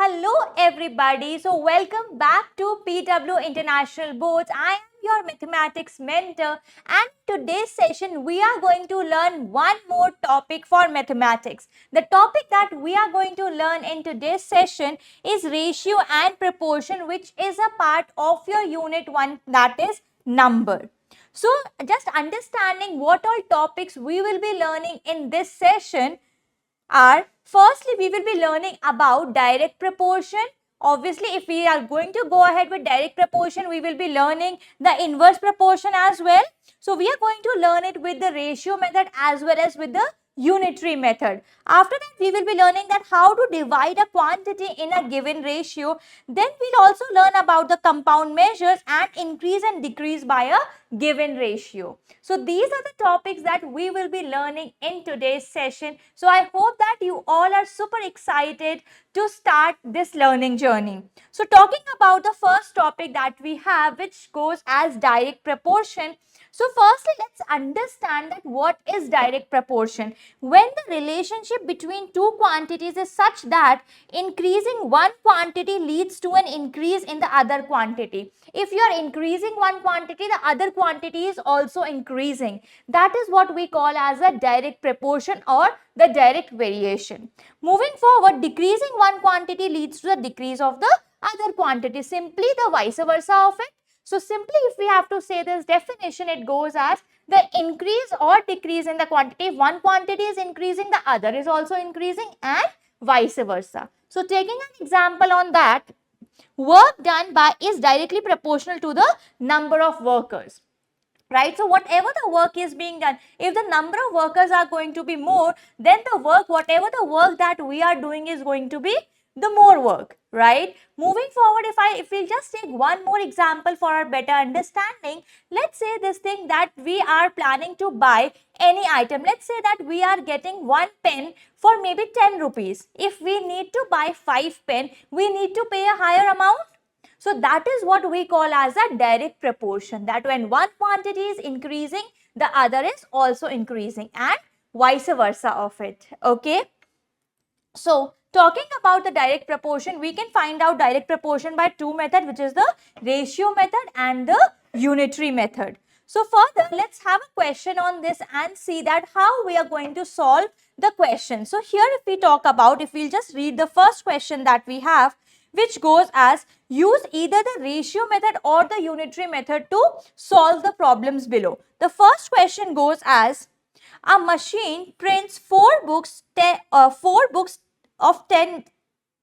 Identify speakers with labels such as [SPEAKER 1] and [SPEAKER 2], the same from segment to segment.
[SPEAKER 1] Hello everybody. So welcome back to PW International Boards. I am your mathematics mentor, and today's session we are going to learn one more topic for mathematics. The topic that we are going to learn in today's session is ratio and proportion, which is a part of your unit 1, that is number. So just understanding what all topics we will be learning in this session are, firstly we will be learning about direct proportion. Obviously, if we are going to go ahead with direct proportion, we will be learning the inverse proportion as well. So we are going to learn it with the ratio method as well as with the unitary method. After that, we will be learning that how to divide a quantity in a given ratio. Then we'll also learn about the compound measures and increase and decrease by a given ratio. So these are the topics that we will be learning in today's session. So I hope that you all are super excited to start this learning journey. So talking about the first topic that we have, which goes as direct proportion. So firstly, let's understand that what is direct proportion. When the relationship between two quantities is such that increasing one quantity leads to an increase in the other quantity. If you are increasing one quantity, the other quantity is also increasing. That is what we call as a direct proportion or the direct variation. Moving forward, decreasing one quantity leads to the decrease of the other quantity, simply the vice versa of it. So simply if we have to say this definition, it goes as the increase or decrease in the quantity. If one quantity is increasing, the other is also increasing, and vice versa. So taking an example on that, work done by is directly proportional to the number of workers. Right, so whatever the work is being done, if the number of workers are going to be more, then the work, whatever the work that we are doing is going to be the more work, right? Moving forward, if we just take one more example for our better understanding, let's say this thing that we are planning to buy any item. Let's say that we are getting one pen for maybe 10 rupees. If we need to buy 5 pen, we need to pay a higher amount. So that is what we call as a direct proportion, that when one quantity is increasing, the other is also increasing, and vice versa of it. Okay. So talking about the direct proportion, we can find out direct proportion by two methods, which is the ratio method and the unitary method. So further, let's have a question on this and see that how we are going to solve the question. So here if we talk about, if we'll just read the first question that we have, which goes as, use either the ratio method or the unitary method to solve the problems below. The first question goes as, a machine prints 4 books of 10.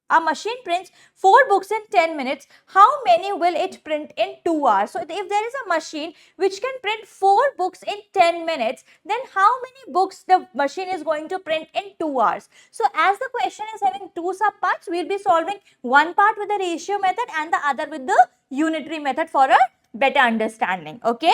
[SPEAKER 1] A machine prints 4 books in 10 minutes. How many will it print in 2 hours? So if there is a machine which can print 4 books in 10 minutes, then how many books the machine is going to print in 2 hours? So as the question is having two subparts, we will be solving one part with the ratio method and the other with the unitary method for a better understanding. Okay.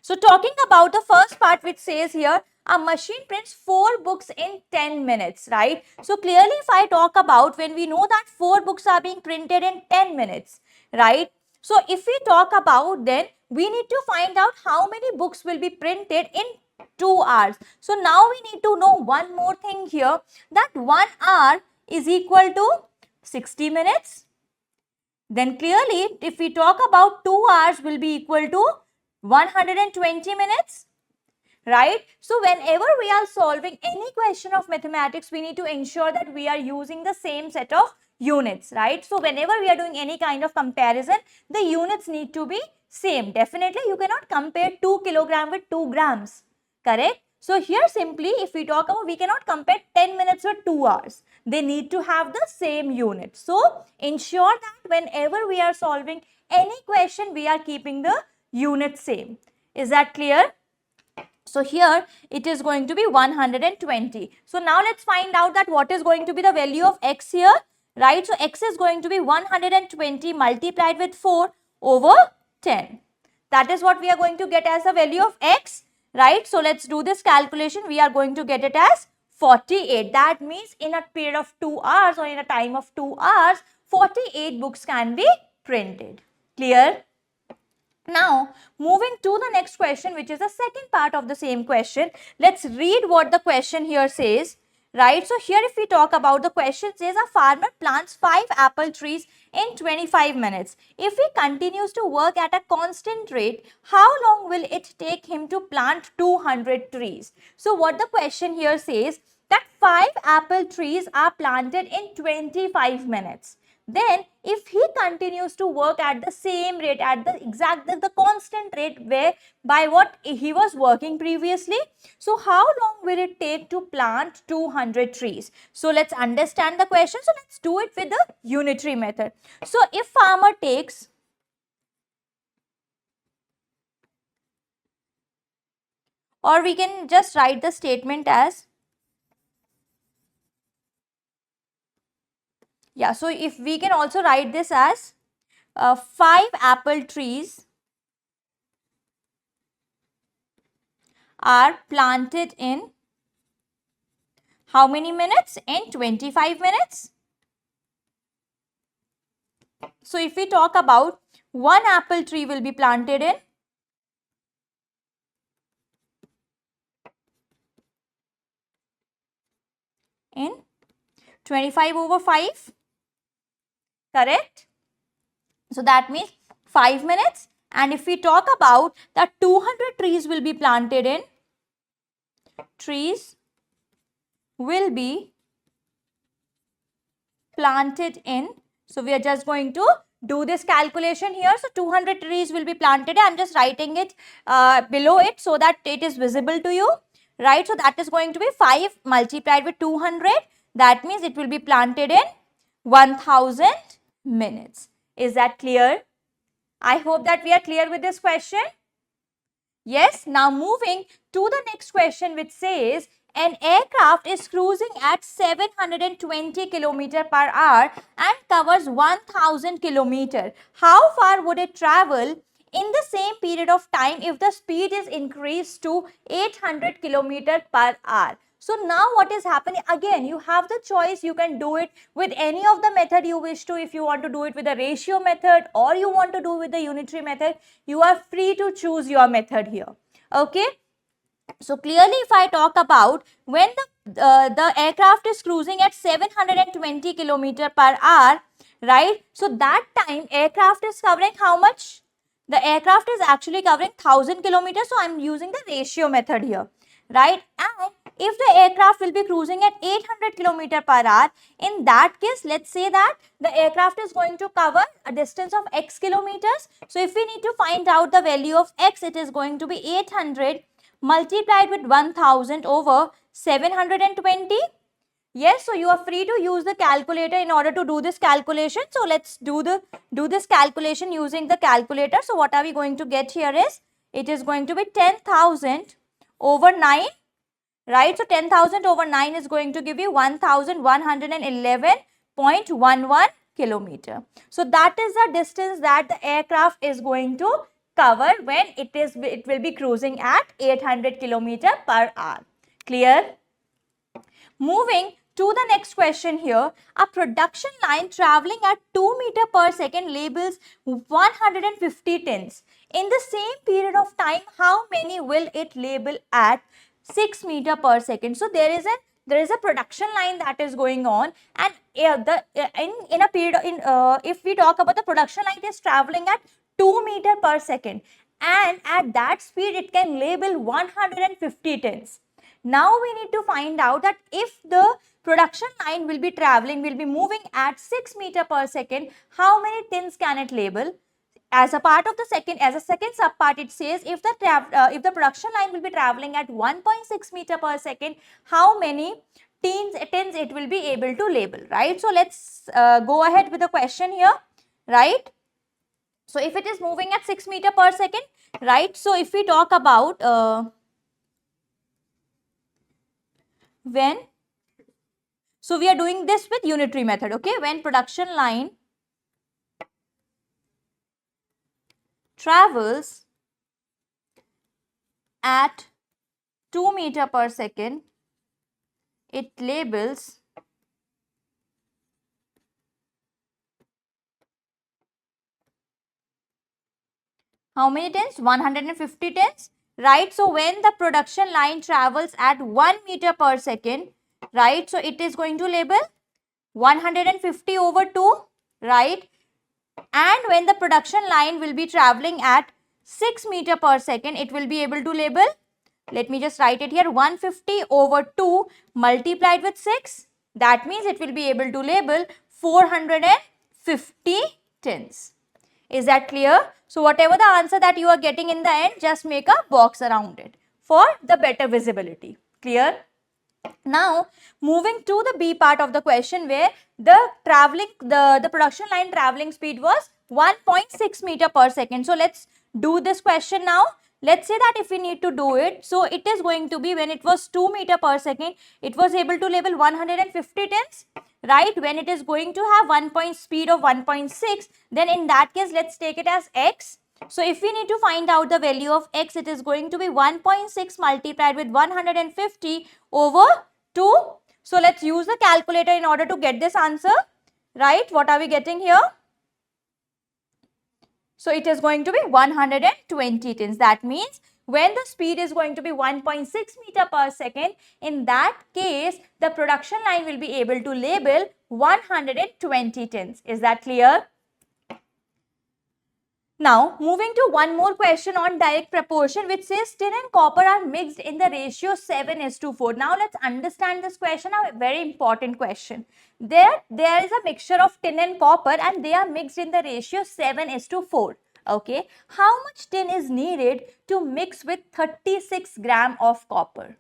[SPEAKER 1] So talking about the first part, which says here, a machine prints 4 books in 10 minutes, right? So clearly if I talk about, when we know that 4 books are being printed in 10 minutes, right? So if we talk about, then we need to find out how many books will be printed in 2 hours. So now we need to know one more thing here, that 1 hour is equal to 60 minutes. Then clearly if we talk about 2 hours will be equal to 120 minutes, right? So whenever we are solving any question of mathematics, we need to ensure that we are using the same set of units, right? So whenever we are doing any kind of comparison, the units need to be same. Definitely you cannot compare 2 kilogram with 2 grams, correct? So here simply if we talk about, we cannot compare 10 minutes with 2 hours. They need to have the same unit. So ensure that whenever we are solving any question, we are keeping the unit same. Is that clear? So here it is going to be 120. So now let's find out that what is going to be the value of x here, right? So x is going to be 120 multiplied with 4 over 10. That is what we are going to get as the value of x, right? So let's do this calculation. We are going to get it as 48. That means in a period of 2 hours or in a time of 2 hours, 48 books can be printed. Clear? Now, moving to the next question, which is the second part of the same question. Let's read what the question here says, right? So here if we talk about the question, says a farmer plants 5 apple trees in 25 minutes. If he continues to work at a constant rate, how long will it take him to plant 200 trees? So what the question here says, that 5 apple trees are planted in 25 minutes. Then if he continues to work at the same rate, at the exact the constant rate where by what he was working previously, so how long will it take to plant 200 trees? So let's understand the question. So let's do it with the unitary method. So if farmer takes, or we can just write the statement as, yeah, so if we can also write this as 5 apple trees are planted in how many minutes? In 25 minutes. So if we talk about, one apple tree will be planted in 25 over 5, correct? So that means 5 minutes. And if we talk about that 200 trees will be planted in, trees will be planted in, so we are just going to do this calculation here. So 200 trees will be planted. I'm just writing it below it so that it is visible to you, right? So that is going to be 5 multiplied with 200. That means it will be planted in 1000 minutes. Is that clear? I hope that we are clear with this question. Yes, now moving to the next question, which says an aircraft is cruising at 720 km per hour and covers 1000 km. How far would it travel in the same period of time if the speed is increased to 800 km per hour? So now what is happening, again you have the choice, you can do it with any of the method you wish to. If you want to do it with the ratio method or you want to do with the unitary method, you are free to choose your method here. Okay, so clearly if I talk about when the aircraft is cruising at 720 km per hour, right? So that time aircraft is covering how much? The aircraft is actually covering 1000 kilometers. So I am using the ratio method here, right? And if the aircraft will be cruising at 800 km per hour, in that case, let's say that the aircraft is going to cover a distance of x kilometers. So if we need to find out the value of x, it is going to be 800 multiplied with 1000 over 720. Yes, so you are free to use the calculator in order to do this calculation. So let's do this calculation using the calculator. So what are we going to get here is, it is going to be 10,000 over 9, right? So 10,000 over 9 is going to give you 1111.11 kilometer. So that is the distance that the aircraft is going to cover when it will be cruising at 800 kilometer per hour. Clear? Moving to the next question here, a production line traveling at 2 meter per second labels 150 tins. In the same period of time, how many will it label at 6 meter per second? So there is a production line that is going on, and in a period if we talk about the production line, it is traveling at 2 meter per second, and at that speed it can label 150 tins. Now we need to find out that if the production line will be moving at 6 meter per second, how many tins can it label? As a second subpart, it says if the production line will be traveling at 1.6 meter per second, how many tins it will be able to label, right? So let's go ahead with the question here, right? So if it is moving at 6 meter per second, right? So if we talk about so we are doing this with unitary method, okay? When production line travels at 2 meter per second, it labels how many tins? 150 tins, right? So when the production line travels at 1 meter per second, right? So it is going to label 150 over 2, right? And when the production line will be traveling at 6 meter per second, it will be able to label, let me just write it here, 150 over 2 multiplied with 6. That means it will be able to label 450 tins. Is that clear? So whatever the answer that you are getting in the end, just make a box around it for the better visibility. Clear? Now, moving to the B part of the question, where the production line traveling speed was 1.6 meter per second. So let's do this question now. Let's say that if we need to do it, so it is going to be when it was 2 meter per second, it was able to label 150 tons, right? When it is going to have speed of 1.6, then in that case, let's take it as x. So if we need to find out the value of x, it is going to be 1.6 multiplied with 150 over 2. So let's use the calculator in order to get this answer, right? What are we getting here? So it is going to be 120 tons. That means when the speed is going to be 1.6 meter per second, in that case, the production line will be able to label 120 tons. Is that clear? Now, moving to one more question on direct proportion, which says tin and copper are mixed in the ratio 7:4. Now, let's understand this question, a very important question. There is a mixture of tin and copper and they are mixed in the ratio 7:4. Okay. How much tin is needed to mix with 36 gram of copper?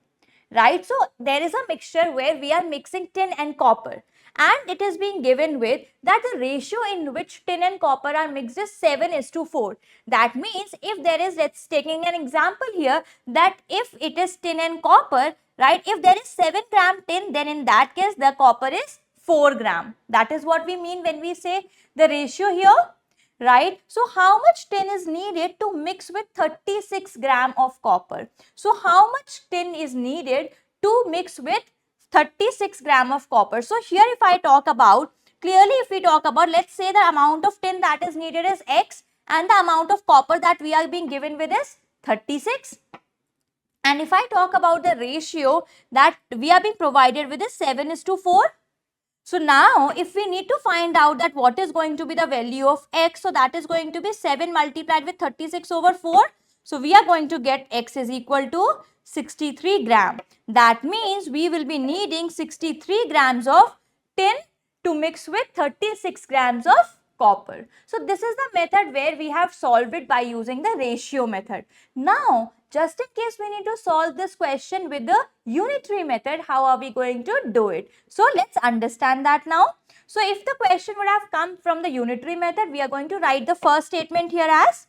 [SPEAKER 1] Right? So, there is a mixture where we are mixing tin and copper, and it is being given with that the ratio in which tin and copper are mixed is 7:4. That means if there is, let's taking an example here, that if it is tin and copper, right, if there is 7 gram tin, then in that case the copper is 4 gram. That is what we mean when we say the ratio here, right? So how much tin is needed to mix with 36 gram of copper? So how much tin is needed to mix with 36 gram of copper? So here if I talk about, clearly if we talk about, let's say the amount of tin that is needed is x and the amount of copper that we are being given with is 36. And if I talk about the ratio that we are being provided with is 7:4. So now if we need to find out that what is going to be the value of x, so that is going to be 7 multiplied with 36 over 4. So we are going to get x is equal to 63 gram. That means we will be needing 63 grams of tin to mix with 36 grams of copper. So this is the method where we have solved it by using the ratio method. Now, just in case we need to solve this question with the unitary method, how are we going to do it? So let's understand that now. So if the question would have come from the unitary method, we are going to write the first statement here as,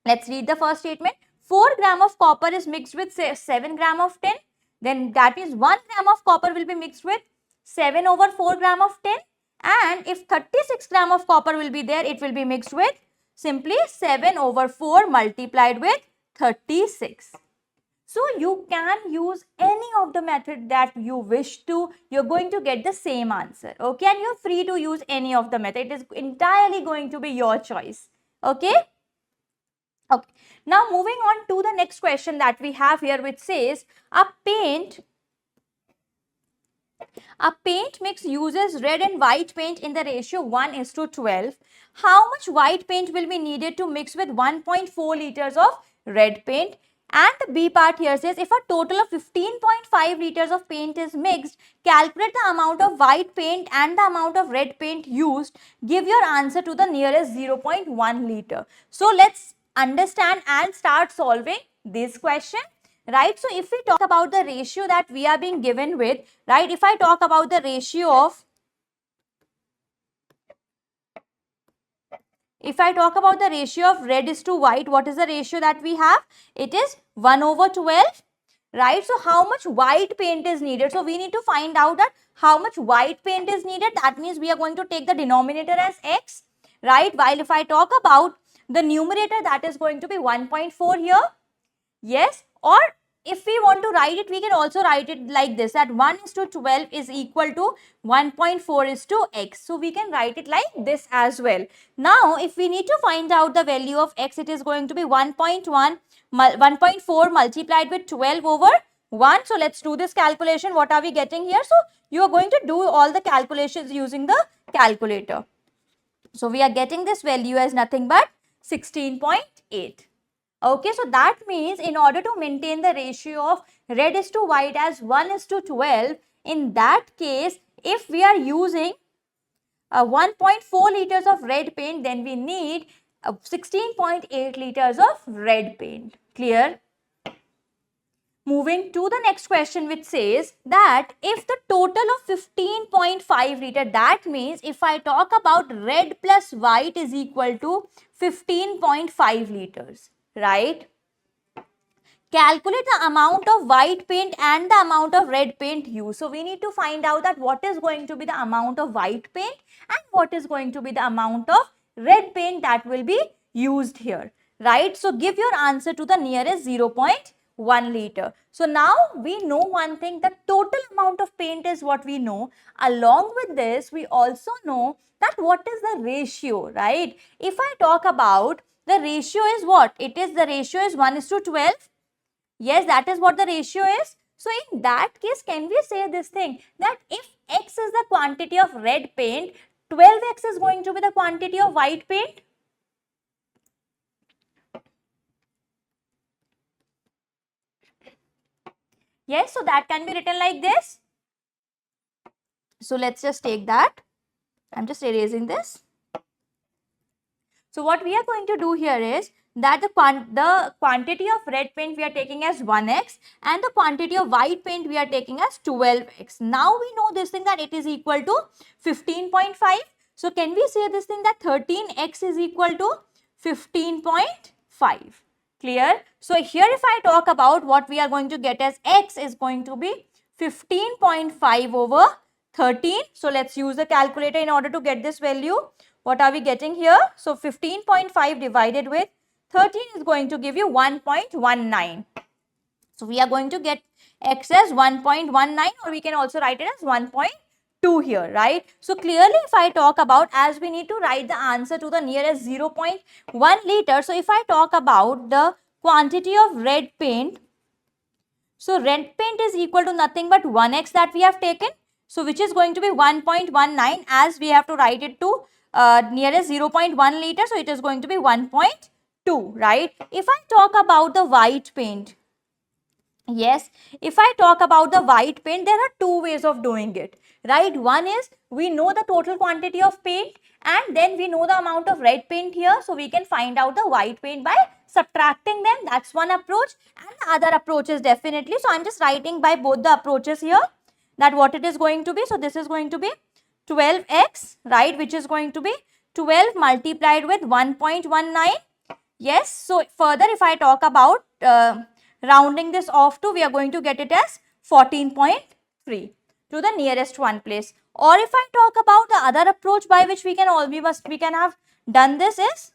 [SPEAKER 1] let's read the first statement. 4 gram of copper is mixed with 7 gram of tin. Then that means 1 gram of copper will be mixed with 7 over 4 gram of tin. And if 36 gram of copper will be there, it will be mixed with simply 7 over 4 multiplied with 36. So you can use any of the method that you wish to, you're going to get the same answer. Okay, and you're free to use any of the method. It is entirely going to be your choice. Okay. Okay. Now moving on to the next question that we have here, which says a paint mix uses red and white paint in the ratio 1:12. How much white paint will be needed to mix with 1.4 liters of red paint? And the B part here says if a total of 15.5 liters of paint is mixed, calculate the amount of white paint and the amount of red paint used. Give your answer to the nearest 0.1 liter. So let's understand and start solving this question. Right, so if we talk about the ratio that we are being given with, right, if I talk about the ratio of, if I talk about the ratio of red is to white, what is the ratio that we have? It is 1/12, right? So how much white paint is needed? So we need to find out that how much white paint is needed. That means we are going to take the denominator as x, right? While if I talk about the numerator, that is going to be 1.4 here. Yes, or if we want to write it, we can also write it like this, that 1:12 is equal to 1.4 is to x. So we can write it like this as well. Now, if we need to find out the value of x, it is going to be 1.4 multiplied with 12 over 1. So let's do this calculation. What are we getting here? So you are going to do all the calculations using the calculator. So we are getting this value as nothing but 16.8. Okay, so that means in order to maintain the ratio of red is to white as 1:12, in that case, if we are using 1.4 liters of red paint, then we need 16.8 liters of red paint. Clear? Moving to the next question, which says that if the total of 15.5 liter, that means if I talk about red plus white is equal to 15.5 liters, right? Calculate the amount of white paint and the amount of red paint used. So we need to find out that what is going to be the amount of white paint and what is going to be the amount of red paint that will be used here, right? So give your answer to the nearest 0.1 liter. So now we know one thing, the total amount of paint is what we know. Along with this, we also know that what is the ratio, right? If I talk about the ratio is what? It is, the ratio is 1:12. Yes, that is what the ratio is. So in that case, can we say this thing that if X is the quantity of red paint, 12X is going to be the quantity of white paint? Yes, so that can be written like this. So let's just take that. I'm just erasing this. So what we are going to do here is that the quantity of red paint we are taking as 1x and the quantity of white paint we are taking as 12x. Now we know this thing that it is equal to 15.5. So can we say this thing that 13x is equal to 15.5? Clear? So here if I talk about what we are going to get as x is going to be 15.5 over 13. So let's use the calculator in order to get this value. What are we getting here? So 15.5 divided with 13 is going to give you 1.19. So we are going to get x as 1.19, or we can also write it as 1.2 here, right? So clearly if I talk about, as we need to write the answer to the nearest 0.1 liter. So if I talk about the quantity of red paint, so red paint is equal to nothing but 1x that we have taken. So which is going to be 1.19, as we have to write it to nearest 0.1 liter. So it is going to be 1.2, right? If I talk about the white paint, yes, if I talk about the white paint, there are two ways of doing it, right? One is we know the total quantity of paint and then we know the amount of red paint here. So we can find out the white paint by subtracting them. That's one approach, and the other approach is definitely, so I'm just writing by both the approaches here that what it is going to be. So this is going to be 12x, right, which is going to be 12 multiplied with 1.19. Yes, so further if I talk about rounding this off to, we are going to get it as 14.3 to the nearest one place. Or if I talk about the other approach by which we can have done this is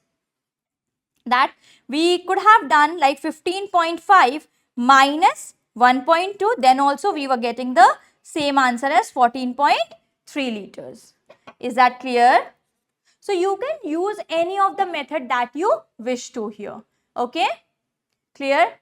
[SPEAKER 1] that we could have done like 15.5 minus 1.2, then also we were getting the same answer as 14.3 liters. Is that clear? So you can use any of the method that you wish to here. Okay? Clear?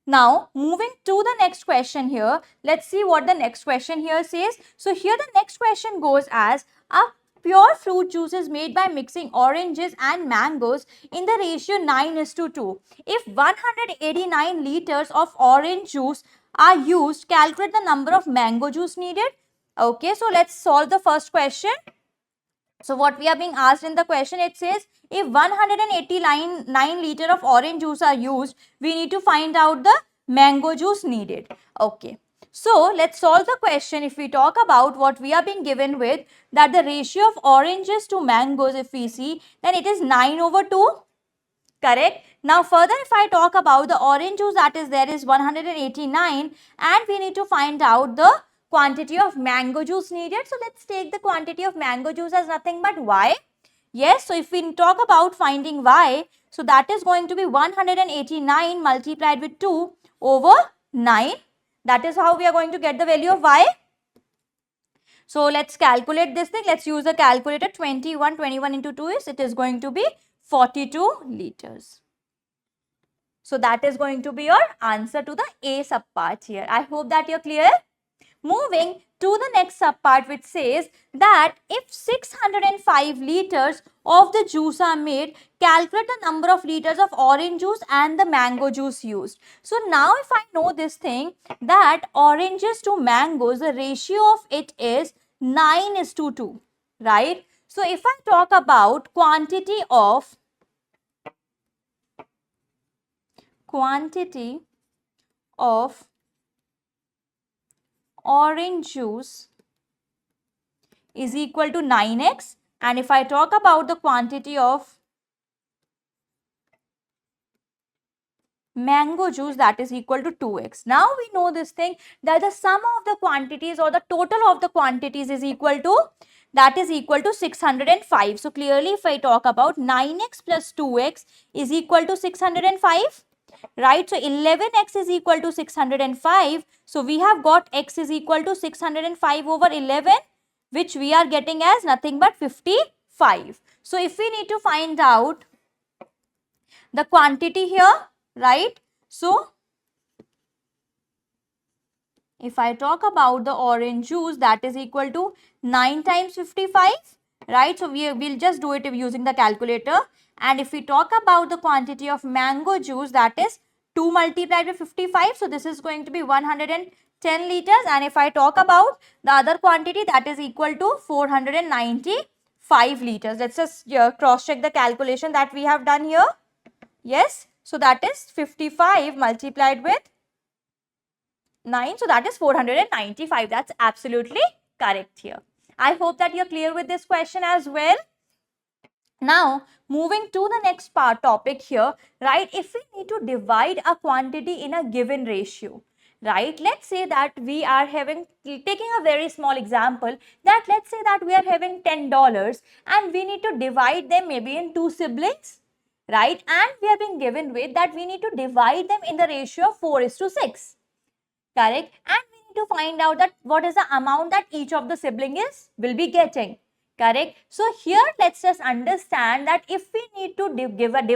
[SPEAKER 1] Now, moving to the next question here, let's see what the next question here says. So here the next question goes as, a pure fruit juice is made by mixing oranges and mangoes in the ratio 9:2. If 189 liters of orange juice are used, calculate the number of mango juice needed. Okay, so let's solve the first question. So what we are being asked in the question, it says if 189 liter of orange juice are used, we need to find out the mango juice needed. Okay. So let's solve the question. If we talk about what we are being given with, that the ratio of oranges to mangoes, if we see, then it is 9/2. Correct. Now further if I talk about the orange juice that is there is 189, and we need to find out the quantity of mango juice needed. So let's take the quantity of mango juice as nothing but y. Yes, so if we talk about finding y, so that is going to be 189 multiplied with 2 over 9. That is how we are going to get the value of y. So let's calculate this thing. Let's use the calculator. 21 into 2 is, it is going to be 42 liters. So that is going to be your answer to the A subpart here. I hope that you're clear. Moving to the next subpart, which says that if 605 liters of the juice are made, calculate the number of liters of orange juice and the mango juice used. So now if I know this thing that oranges to mangoes, the ratio of it is 9:2, right? So if I talk about quantity of orange juice is equal to 9x, and if I talk about the quantity of mango juice, that is equal to 2x. Now we know this thing that the sum of the quantities or the total of the quantities is equal to 605. So clearly if I talk about 9x plus 2x is equal to 605, right? So 11x is equal to 605. So we have got x is equal to 605 over 11, which we are getting as nothing but 55. So if we need to find out the quantity here, right? So if I talk about the orange juice, that is equal to 9 times 55, right? So we will just do it using the calculator. And if we talk about the quantity of mango juice, that is 2 multiplied by 55. So this is going to be 110 liters. And if I talk about the other quantity, that is equal to 495 liters. Let's just cross check the calculation that we have done here. Yes, so that is 55 multiplied with 9, so that is 495. That's absolutely correct here. I hope that you're clear with this question as well. Now, moving to the next topic here, right? If we need to divide a quantity in a given ratio, right? Let's say that we are taking a very small example, that let's say that we are having $10 and we need to divide them maybe in 2 siblings, right? And we are being given with that we need to divide them in the ratio of 4:6. Correct? And we need to find out that what is the amount that each of the sibling will be getting. Correct? So here let's just understand that if we need to divide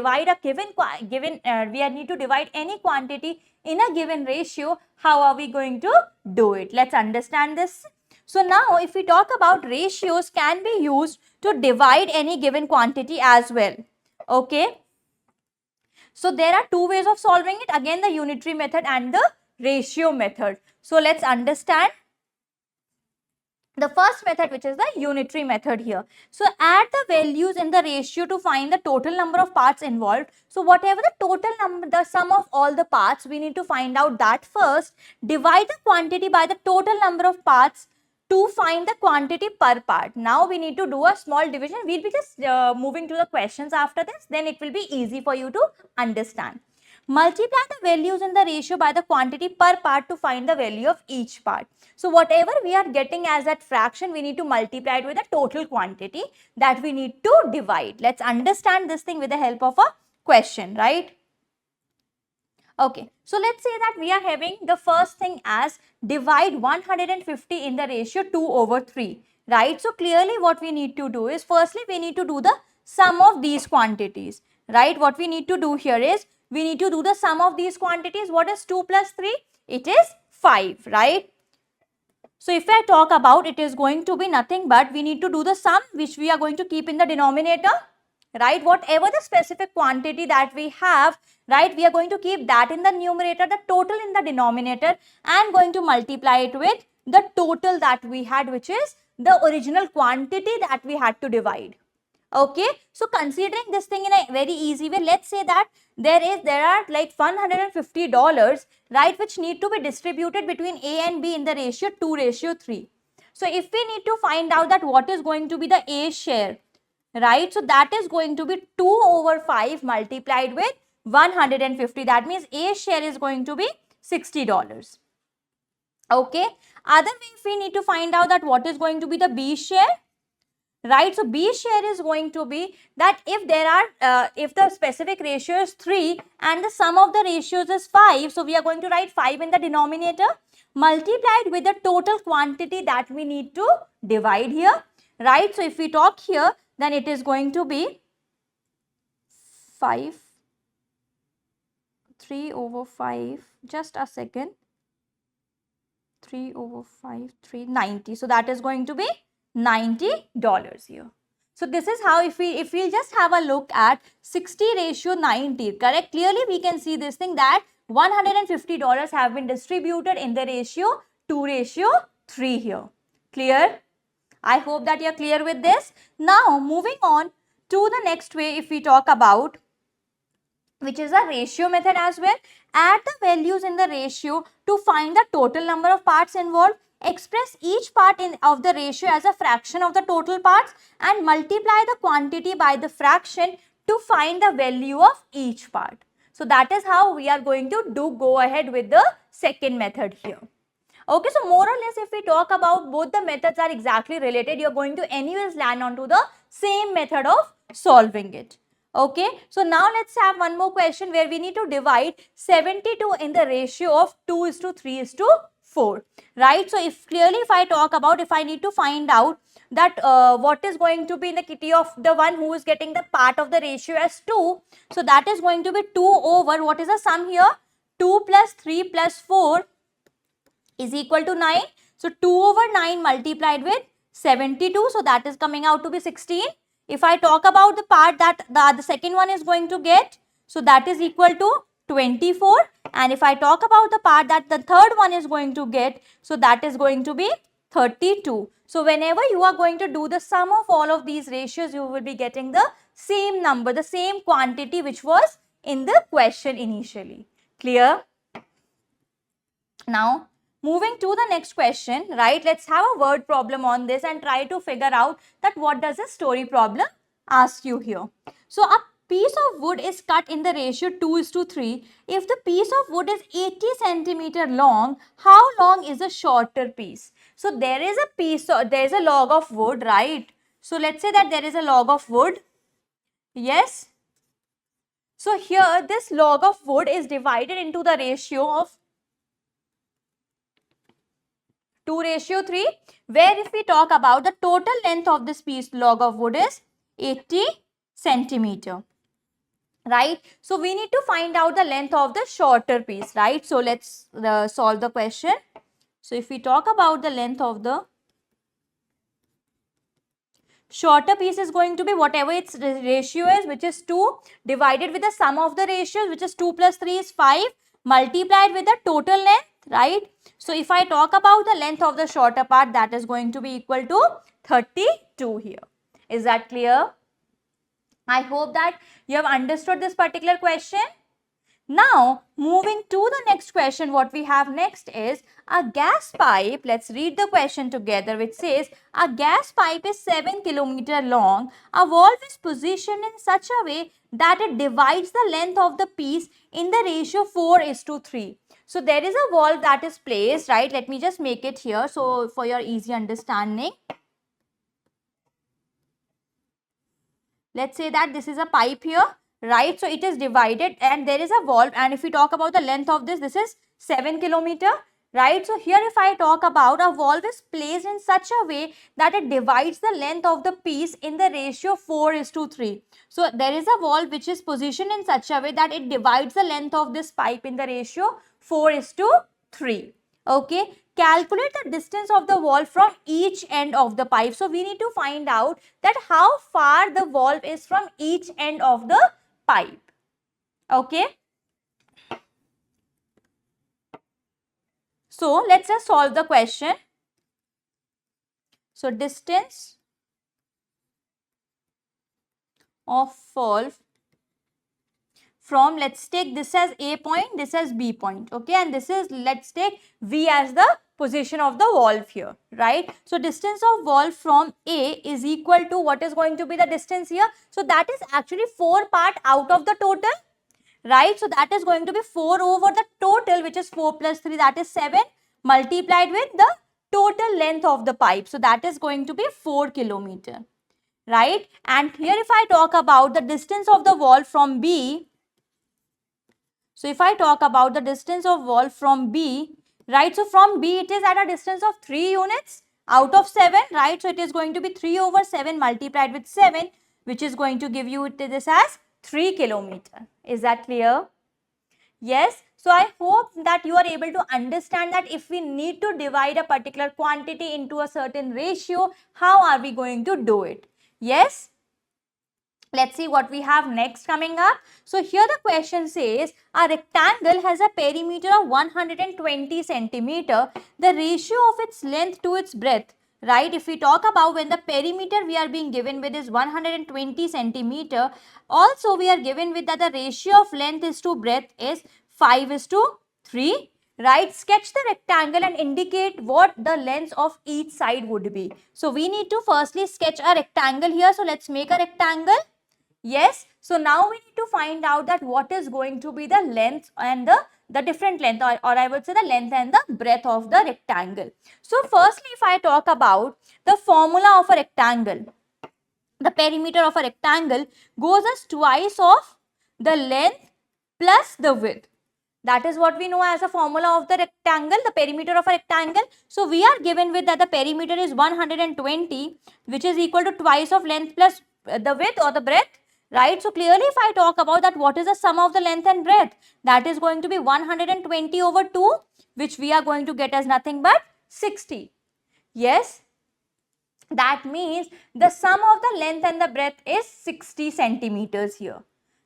[SPEAKER 1] we need to divide any quantity in a given ratio, how are we going to do it? Let's understand this. So now if we talk about ratios can be used to divide any given quantity as well. Okay? So there are 2 ways of solving it. Again, the unitary method and the ratio method. So let's understand the first method, which is the unitary method here. So add the values in the ratio to find the total number of parts involved. So whatever the total number, the sum of all the parts, we need to find out that first. Divide the quantity by the total number of parts to find the quantity per part. Now we need to do a small division. We'll be just moving to the questions after this. Then it will be easy for you to understand. Multiply the values in the ratio by the quantity per part to find the value of each part. So whatever we are getting as that fraction, we need to multiply it with the total quantity that we need to divide. Let's understand this thing with the help of a question, right? Okay, so let's say that we are having the first thing as divide 150 in the ratio 2/3, right? So clearly what we need to do is, firstly we need to do the sum of these quantities, right? What we need to do here is, we need to do the sum of these quantities. What is 2 plus 3? It is 5, right? So if I talk about, it is going to be nothing but we need to do the sum, which we are going to keep in the denominator, right? Whatever the specific quantity that we have, right, we are going to keep that in the numerator, the total in the denominator, and going to multiply it with the total that we had, which is the original quantity that we had to divide. Okay, so considering this thing in a very easy way, let's say that there are like $150, right, which need to be distributed between A and B in the ratio 2:3. So if we need to find out that what is going to be the A share, right, so that is going to be 2/5 multiplied with 150. That means A share is going to be $60. Okay, other way, if we need to find out that what is going to be the B share, right, so B share is going to be that if the specific ratio is 3 and the sum of the ratios is 5, so we are going to write 5 in the denominator multiplied with the total quantity that we need to divide here, right? So if we talk here, then it is going to be 5, 3 over 5, just a second, 3 over 5, 390. So that is going to be $90 here. So this is how, if we just have a look at 60:90, correct? Clearly we can see this thing that $150 have been distributed in the ratio 2:3 here. Clear? I hope that you are clear with this. Now moving on to the next way, if we talk about, which is a ratio method as well. Add the values in the ratio to find the total number of parts involved. Express each part of the ratio as a fraction of the total parts and multiply the quantity by the fraction to find the value of each part. So that is how we are going to go ahead with the second method here. Okay, so more or less if we talk about, both the methods are exactly related. You are going to anyways land onto the same method of solving it. Okay, so now let's have one more question where we need to divide 72 in the ratio of 2:3:4, right? So if I talk about, if I need to find out that what is going to be in the kitty of the one who is getting the part of the ratio as 2, so that is going to be 2 over, what is the sum here? 2 plus 3 plus 4 is equal to 9. So 2 over 9 multiplied with 72, so that is coming out to be 16. If I talk about the part that the second one is going to get, so that is equal to 24. And if I talk about the part that the third one is going to get, so that is going to be 32. So whenever you are going to do the sum of all of these ratios, you will be getting the same number, the same quantity which was in the question initially. Clear? Now, moving to the next question, right? Let's have a word problem on this and try to figure out that what does a story problem ask you here. So, a piece of wood is cut in the ratio 2:3. If the piece of wood is 80 centimeter long, how long is a shorter piece? So, there is a log of wood, right? So, let's say that there is a log of wood. Yes. So, here this log of wood is divided into the ratio of 2:3, where if we talk about the total length of this piece log of wood is 80 centimeter, right? So we need to find out the length of the shorter piece, right? So let's solve the question. So if we talk about the length of the shorter piece is going to be whatever its ratio is, which is 2, divided with the sum of the ratios, which is 2 plus 3 is 5, multiplied with the total length, right? So if I talk about the length of the shorter part, that is going to be equal to 32 here. Is that clear? I hope that you have understood this particular question. Now, moving to the next question, what we have next is a gas pipe. Let's read the question together, which says a gas pipe is 7 kilometer long. A valve is positioned in such a way that it divides the length of the piece in the ratio 4:3. So, there is a valve that is placed, right? Let me just make it here so for your easy understanding. Let's say that this is a pipe here, right? So it is divided and there is a valve, and if we talk about the length of this is 7 kilometer, right? So here if I talk about, a valve is placed in such a way that it divides the length of the piece in the ratio 4:3. So there is a valve which is positioned in such a way that it divides the length of this pipe in the ratio 4:3. Okay. Calculate the distance of the valve from each end of the pipe. So we need to find out that how far the valve is from each end of the pipe. Okay. So let's just solve the question. So distance of valve from, let's take this as A point, this as B point, okay, and this is, let's take V as the position of the valve here, right? So distance of valve from A is equal to, what is going to be the distance here? So that is actually 4 part out of the total, right? So that is going to be 4 over the total, which is 4 plus 3, that is 7, multiplied with the total length of the pipe. So that is going to be 4 kilometer, right? And here if I talk about the distance of the valve from B, so if I talk about the distance of valve from B, right, so from B it is at a distance of 3 units out of 7, right? So it is going to be 3 over 7 multiplied with 7, which is going to give you this as 3 kilometer. Is that clear? Yes, so I hope that you are able to understand that if we need to divide a particular quantity into a certain ratio, how are we going to do it? Yes. Let's see what we have next coming up. So here the question says a rectangle has a perimeter of 120 centimeter. The ratio of its length to its breadth, right? If we talk about when the perimeter we are being given with is 120 centimeter, also we are given with that the ratio of length is to breadth is 5:3. Right, sketch the rectangle and indicate what the lengths of each side would be. So we need to firstly sketch a rectangle here. So let's make a rectangle. Yes, so now we need to find out that what is going to be the length and the different length, or I would say the length and the breadth of the rectangle. So firstly, if I talk about the formula of a rectangle, the perimeter of a rectangle goes as twice of the length plus the width. That is what we know as a formula of the rectangle, the perimeter of a rectangle. So we are given with that the perimeter is 120, which is equal to twice of length plus the width or the breadth, right? So clearly if I talk about that, what is the sum of the length and breadth? That is going to be 120 over 2, which we are going to get as nothing but 60. Yes. That means the sum of the length and the breadth is 60 centimeters here.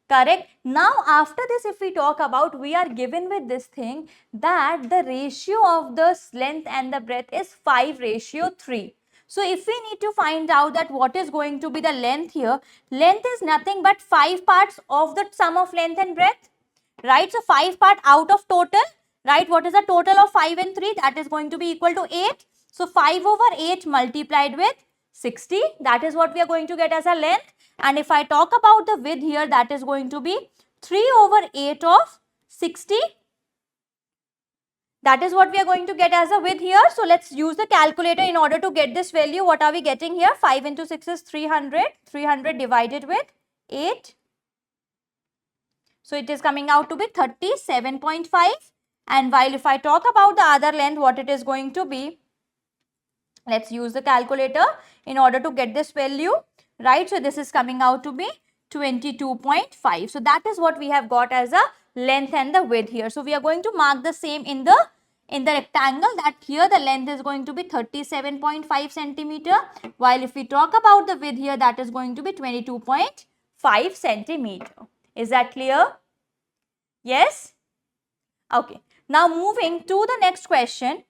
[SPEAKER 1] Correct. Now after this, if we talk about, we are given with this thing that the ratio of the length and the breadth is 5:3. So if we need to find out that what is going to be the length here, length is nothing but 5 parts of the sum of length and breadth, right? So 5 part out of total, right? What is the total of 5 and 3? That is going to be equal to 8. So 5 over 8 multiplied with 60, that is what we are going to get as a length. And if I talk about the width here, that is going to be 3 over 8 of 60. That is what we are going to get as a width here. So let's use the calculator in order to get this value. What are we getting here? 5 into 6 is 300. 300 divided with 8. So it is coming out to be 37.5. And while if I talk about the other length, what it is going to be, let's use the calculator in order to get this value, right? So this is coming out to be 22.5. So that is what we have got as a length and the width here. So we are going to mark the same in the rectangle, that here the length is going to be 37.5 centimeter, while if we talk about the width here, that is going to be 22.5 centimeter. Is that clear? Yes? Okay. Now moving to the next question.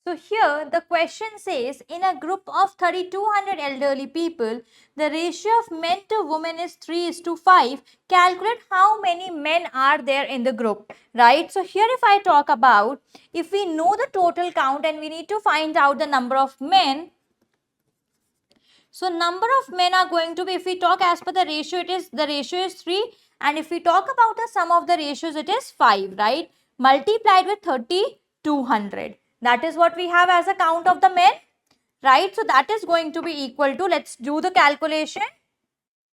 [SPEAKER 1] So here the question says, in a group of 3,200 elderly people, the ratio of men to women is 3:5. Calculate how many men are there in the group, right? So here if I talk about, if we know the total count and we need to find out the number of men, so number of men are going to be, if we talk as per the ratio, the ratio is 3, and if we talk about the sum of the ratios, it is 5, right? Multiplied with 3,200. That is what we have as a count of the men, right? So that is going to be equal to, let's do the calculation.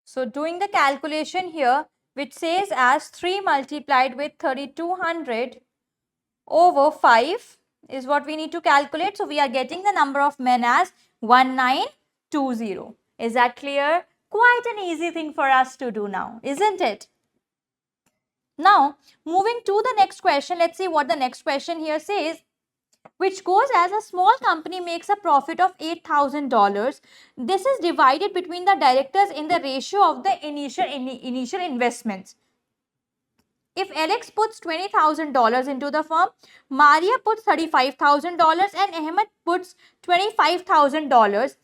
[SPEAKER 1] So doing the calculation here, which says as 3 multiplied with 3,200 over 5 is what we need to calculate. So we are getting the number of men as 1920. Is that clear? Quite an easy thing for us to do now, isn't it? Now, moving to the next question, let's see what the next question here says, which goes as a small company makes a profit of $8,000. This is divided between the directors in the ratio of the initial investments. If Alex puts $20,000 into the firm, Maria puts $35,000 and Ahmed puts $25,000.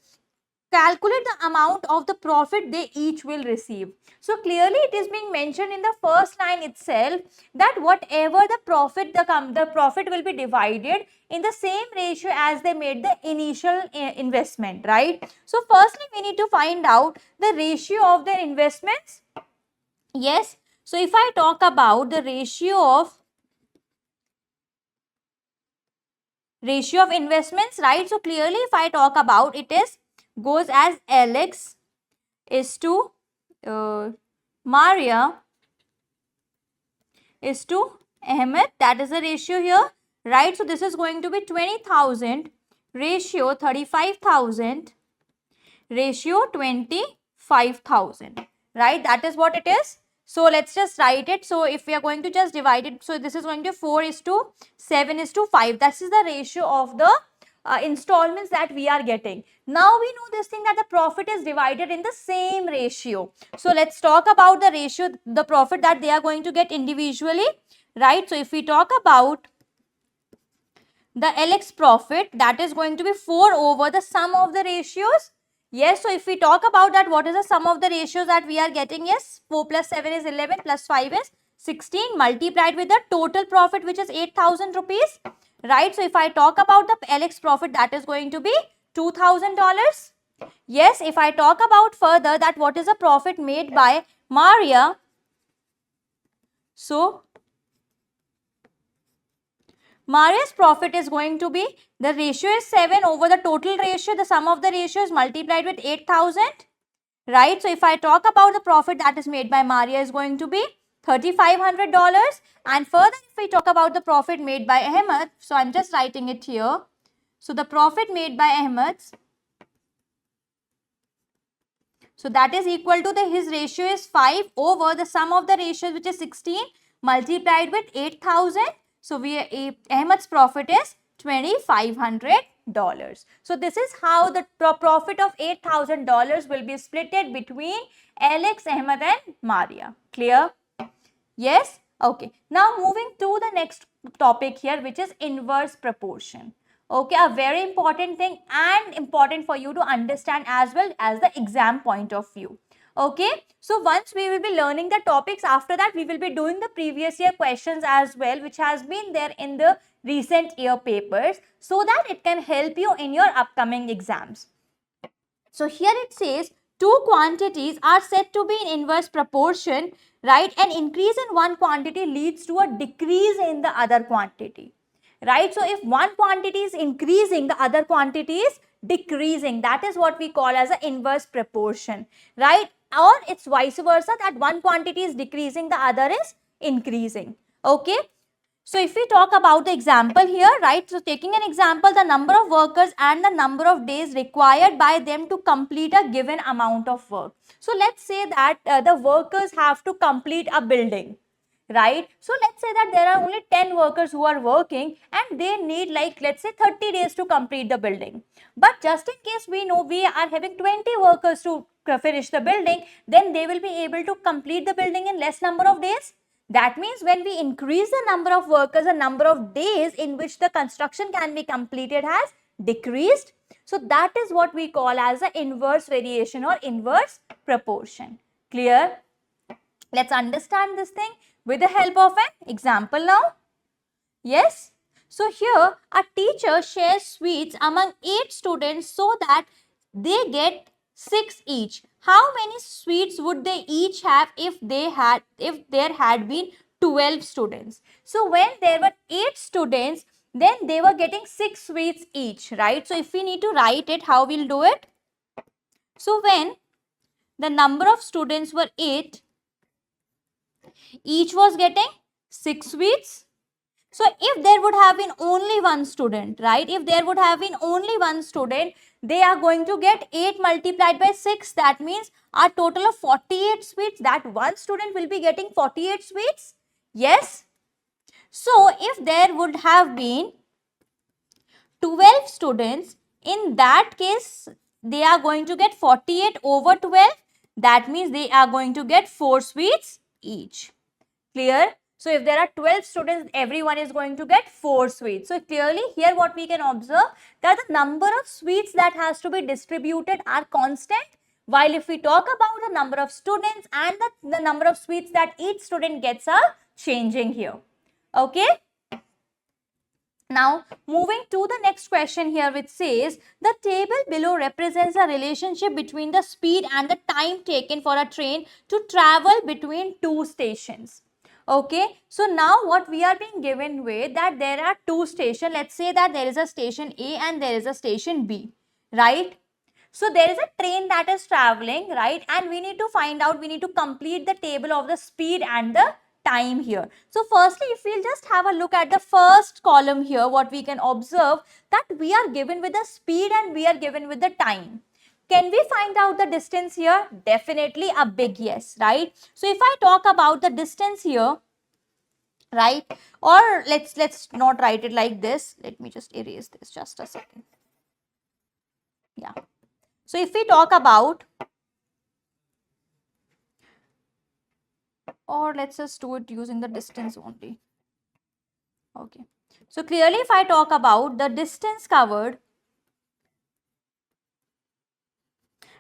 [SPEAKER 1] Calculate the amount of the profit they each will receive. So clearly it is being mentioned in the first line itself that whatever the profit, the profit will be divided in the same ratio as they made the initial investment, right? So firstly we need to find out the ratio of their investments. Yes. So if I talk about the ratio of investments, right? So clearly if I talk about, it is goes as Alex is to Maria is to Ahmed. That is the ratio here, right? So this is going to be 20,000 ratio 35,000 ratio 25,000, right? That is what it is. So let's just write it. So if we are going to just divide it, so this is going to 4:7:5. That is the ratio of the installments that we are getting. Now we know this thing that the profit is divided in the same ratio. So let's talk about the ratio, the profit that they are going to get individually, right? So if we talk about the LX profit, that is going to be 4 over the sum of the ratios. Yes, so if we talk about that, what is the sum of the ratios that we are getting? Yes, 4 plus 7 is 11 plus 5 is 16 multiplied with the total profit, which is 8,000 rupees, right? So if I talk about the LX profit, that is going to be $2,000. Yes, if I talk about further that what is the profit made by Maria, so Maria's profit is going to be, the ratio is 7 over the total ratio, the sum of the ratio is multiplied with 8,000, right? So if I talk about the profit that is made by Maria is going to be $3,500, and further if we talk about the profit made by Ahmed, so I'm just writing it here. So the profit made by Ahmed, so that is equal to his ratio is 5 over the sum of the ratios, which is 16 multiplied with 8,000. So Ahmed's profit is $2,500. So this is how the profit of $8,000 will be splitted between Alex, Ahmed and Maria. Clear? Yes? Okay. Now moving to the next topic here, which is inverse proportion. Okay, a very important thing and important for you to understand as well as the exam point of view. Okay, so once we will be learning the topics, after that we will be doing the previous year questions as well, which has been there in the recent year papers, so that it can help you in your upcoming exams. So here it says two quantities are said to be in inverse proportion, right? An increase in one quantity leads to a decrease in the other quantity, right? So if one quantity is increasing, the other quantity is decreasing. That is what we call as an inverse proportion, right? Or it's vice versa, that one quantity is decreasing, the other is increasing. Okay. So if we talk about the example here, right, so taking an example, the number of workers and the number of days required by them to complete a given amount of work. So let's say that the workers have to complete a building, right? So let's say that there are only 10 workers who are working and they need, like, let's say 30 days to complete the building. But just in case we know we are having 20 workers to finish the building, then they will be able to complete the building in less number of days. That means when we increase the number of workers, the number of days in which the construction can be completed has decreased. So that is what we call as the inverse variation or inverse proportion. Clear? Let's understand this thing with the help of an example now. Yes? So here a teacher shares sweets among 8 students so that they get 6 each. How many sweets would they each have if there had been 12 students? So when there were 8 students, then they were getting 6 sweets each, right? So if we need to write it, how we'll do it? So when the number of students were 8, each was getting 6 sweets. So if there would have been only one student, right? If there would have been only one student, they are going to get 8 multiplied by 6. That means a total of 48 sweets. That one student will be getting 48 sweets. Yes. So if there would have been 12 students, in that case, they are going to get 48 over 12. That means they are going to get 4 sweets each. Clear? So if there are 12 students, everyone is going to get 4 sweets. So clearly here what we can observe, that the number of sweets that has to be distributed are constant. While if we talk about the number of students and the number of sweets that each student gets are changing here. Okay. Now moving to the next question here, which says the table below represents a relationship between the speed and the time taken for a train to travel between two stations. Okay, so now what we are being given with, that there are two stations. Let's say that there is a station A and there is a station B, right? So there is a train that is traveling, right? And we need to find out, we need to complete the table of the speed and the time here. So firstly, if we'll just have a look at the first column here, what we can observe, that we are given with the speed and we are given with the time. Can we find out the distance here? Definitely a big yes, right? So if I talk about the distance here, right, or let's not write it like this. Let me just erase this just a second. Yeah. So if we talk about, or let's just do it using the distance only. Okay. So clearly if I talk about the distance covered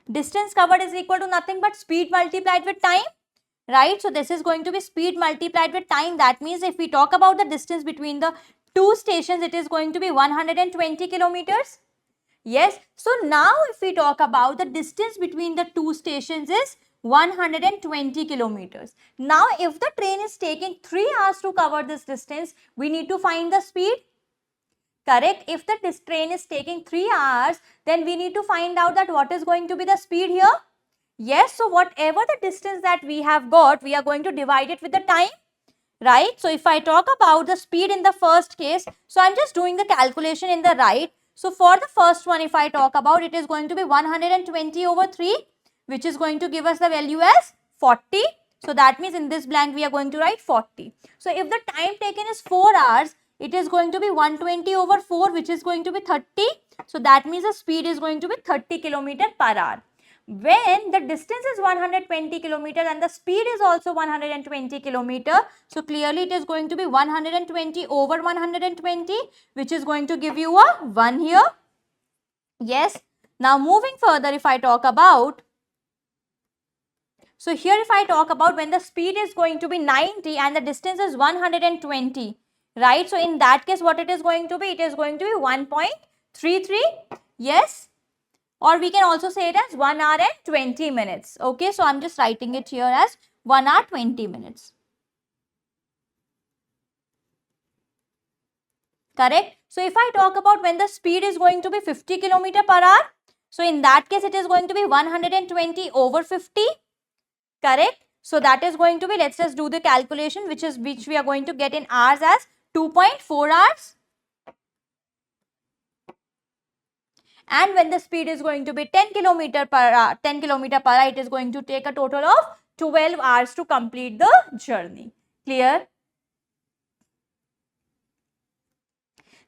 [SPEAKER 1] is equal to nothing but speed multiplied with time, right? So this is going to be speed multiplied with time. That means if we talk about the distance between the two stations, it is going to be 120 kilometers. Yes. So now if we talk about the distance between the two stations is 120 kilometers. Now if the train is taking 3 hours to cover this distance, we need to find the speed. Correct. If the train is taking 3 hours, then we need to find out that what is going to be the speed here. Yes. So whatever the distance that we have got, we are going to divide it with the time. Right. So if I talk about the speed in the first case, so I'm just doing the calculation in the right. So for the first one, if I talk about, it is going to be 120 over 3, which is going to give us the value as 40. So that means in this blank, we are going to write 40. So if the time taken is 4 hours, it is going to be 120 over 4, which is going to be 30. So that means the speed is going to be 30 kilometer per hour. When the distance is 120 kilometer and the speed is also 120 kilometer, so clearly it is going to be 120 over 120, which is going to give you a 1 here. Yes. Now moving further, if I talk about, so here if I talk about when the speed is going to be 90 and the distance is 120, right? So in that case, what it is going to be? It is going to be 1.33. Yes. Or we can also say it as 1 hour and 20 minutes. Okay, so I'm just writing it here as 1 hour 20 minutes. Correct. So if I talk about when the speed is going to be 50 kilometer per hour, so in that case it is going to be 120 over 50. Correct. So that is going to be, let's just do the calculation, which we are going to get in hours as 2.4 hours. And when the speed is going to be 10 kilometer per hour, it is going to take a total of 12 hours to complete the journey. Clear?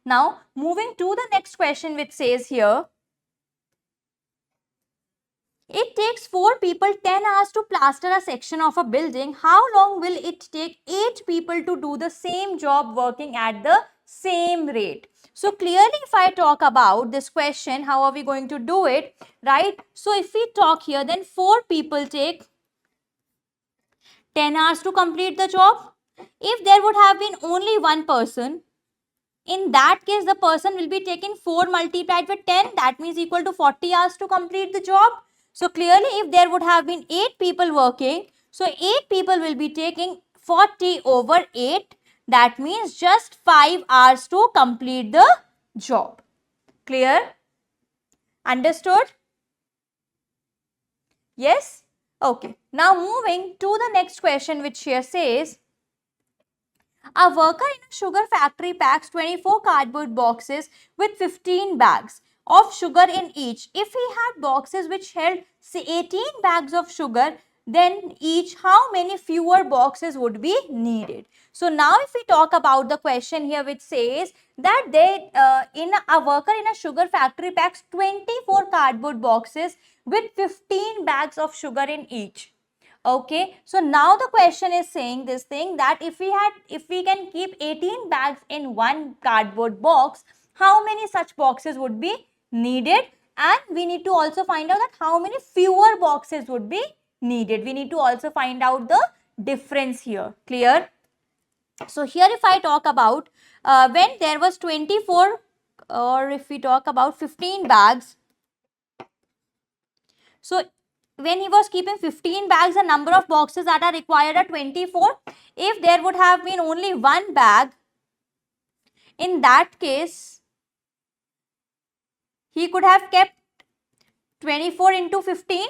[SPEAKER 1] Now, moving to the next question, which says here, it takes 4 people 10 hours to plaster a section of a building. How long will it take 8 people to do the same job working at the same rate? So clearly if I talk about this question, how are we going to do it, right? So if we talk here, then 4 people take 10 hours to complete the job. If there would have been only one person, in that case, the person will be taking 4 multiplied with 10. That means equal to 40 hours to complete the job. So clearly, if there would have been 8 people working, so 8 people will be taking 40 over 8. That means just 5 hours to complete the job. Clear? Understood? Yes? Okay. Now moving to the next question, which here says, a worker in a sugar factory packs 24 cardboard boxes with 15 bags of sugar in each. If he had boxes which held say 18 bags of sugar, then each, how many fewer boxes would be needed? So now if we talk about the question here, which says that a worker in a sugar factory packs 24 cardboard boxes with 15 bags of sugar in each. Okay, so now the question is saying this thing, that if we can keep 18 bags in one cardboard box, how many such boxes would be needed? And we need to also find out that how many fewer boxes would be needed. We need to also find out the difference here. Clear? So here if I talk about when there was 24, or if we talk about 15 bags, so when he was keeping 15 bags, the number of boxes that are required are 24. If there would have been only one bag, in that case, he could have kept 24 into 15,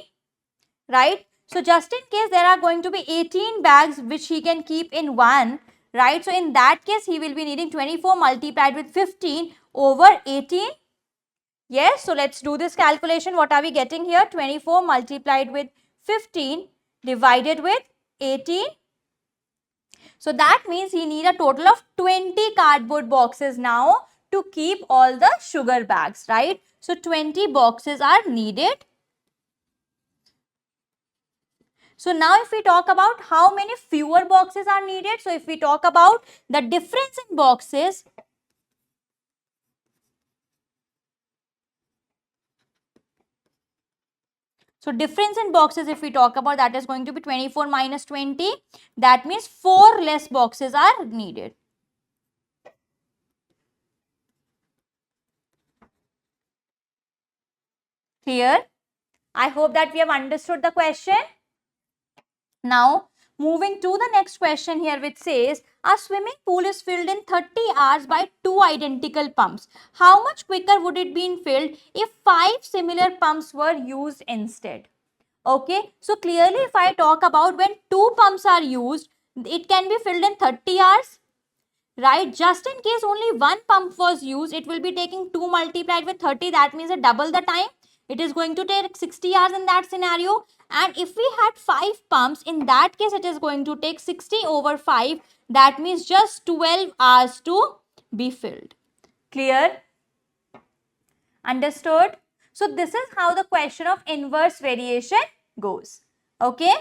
[SPEAKER 1] right? So just in case there are going to be 18 bags which he can keep in one, right? So in that case, he will be needing 24 multiplied with 15 over 18. Yes, so let's do this calculation. What are we getting here? 24 multiplied with 15 divided with 18. So that means he need a total of 20 cardboard boxes now to keep all the sugar bags, right? So 20 boxes are needed. So now if we talk about how many fewer boxes are needed, so if we talk about the difference in boxes, so difference in boxes, if we talk about, that is going to be 24 minus 20. That means 4 less boxes are needed. Clear? I hope that we have understood the question. Now, moving to the next question here, which says, a swimming pool is filled in 30 hours by 2 identical pumps. How much quicker would it be filled if 5 similar pumps were used instead? Okay, so clearly if I talk about when 2 pumps are used, it can be filled in 30 hours, right? Just in case only 1 pump was used, it will be taking 2 multiplied with 30, that means double the time. It is going to take 60 hours in that scenario. And if we had 5 pumps, in that case it is going to take 60 over 5, that means just 12 hours to be filled. Clear? Understood? So this is how the question of inverse variation goes. Okay?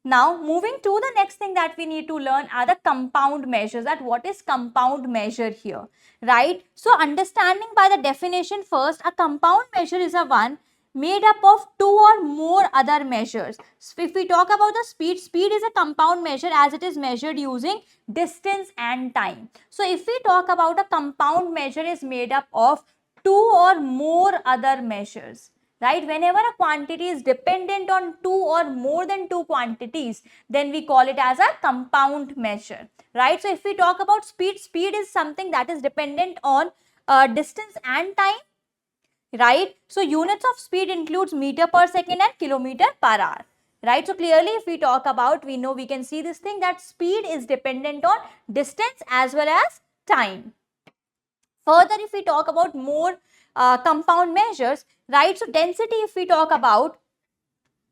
[SPEAKER 1] Now, moving to the next thing that we need to learn are the compound measures. That what is compound measure here, right? So, understanding by the definition first, a compound measure is a one made up of 2 or more other measures. So, if we talk about the speed, speed is a compound measure as it is measured using distance and time. So, if we talk about a compound measure is made up of 2 or more other measures. Right, whenever a quantity is dependent on 2 or more than 2 quantities, then we call it as a compound measure, right? So if we talk about speed, speed is something that is dependent on distance and time, right? So units of speed includes meter per second and kilometer per hour, right? So clearly if we talk about, we know, we can see this thing that speed is dependent on distance as well as time. Further, if we talk about more compound measures, right? So density, if we talk about,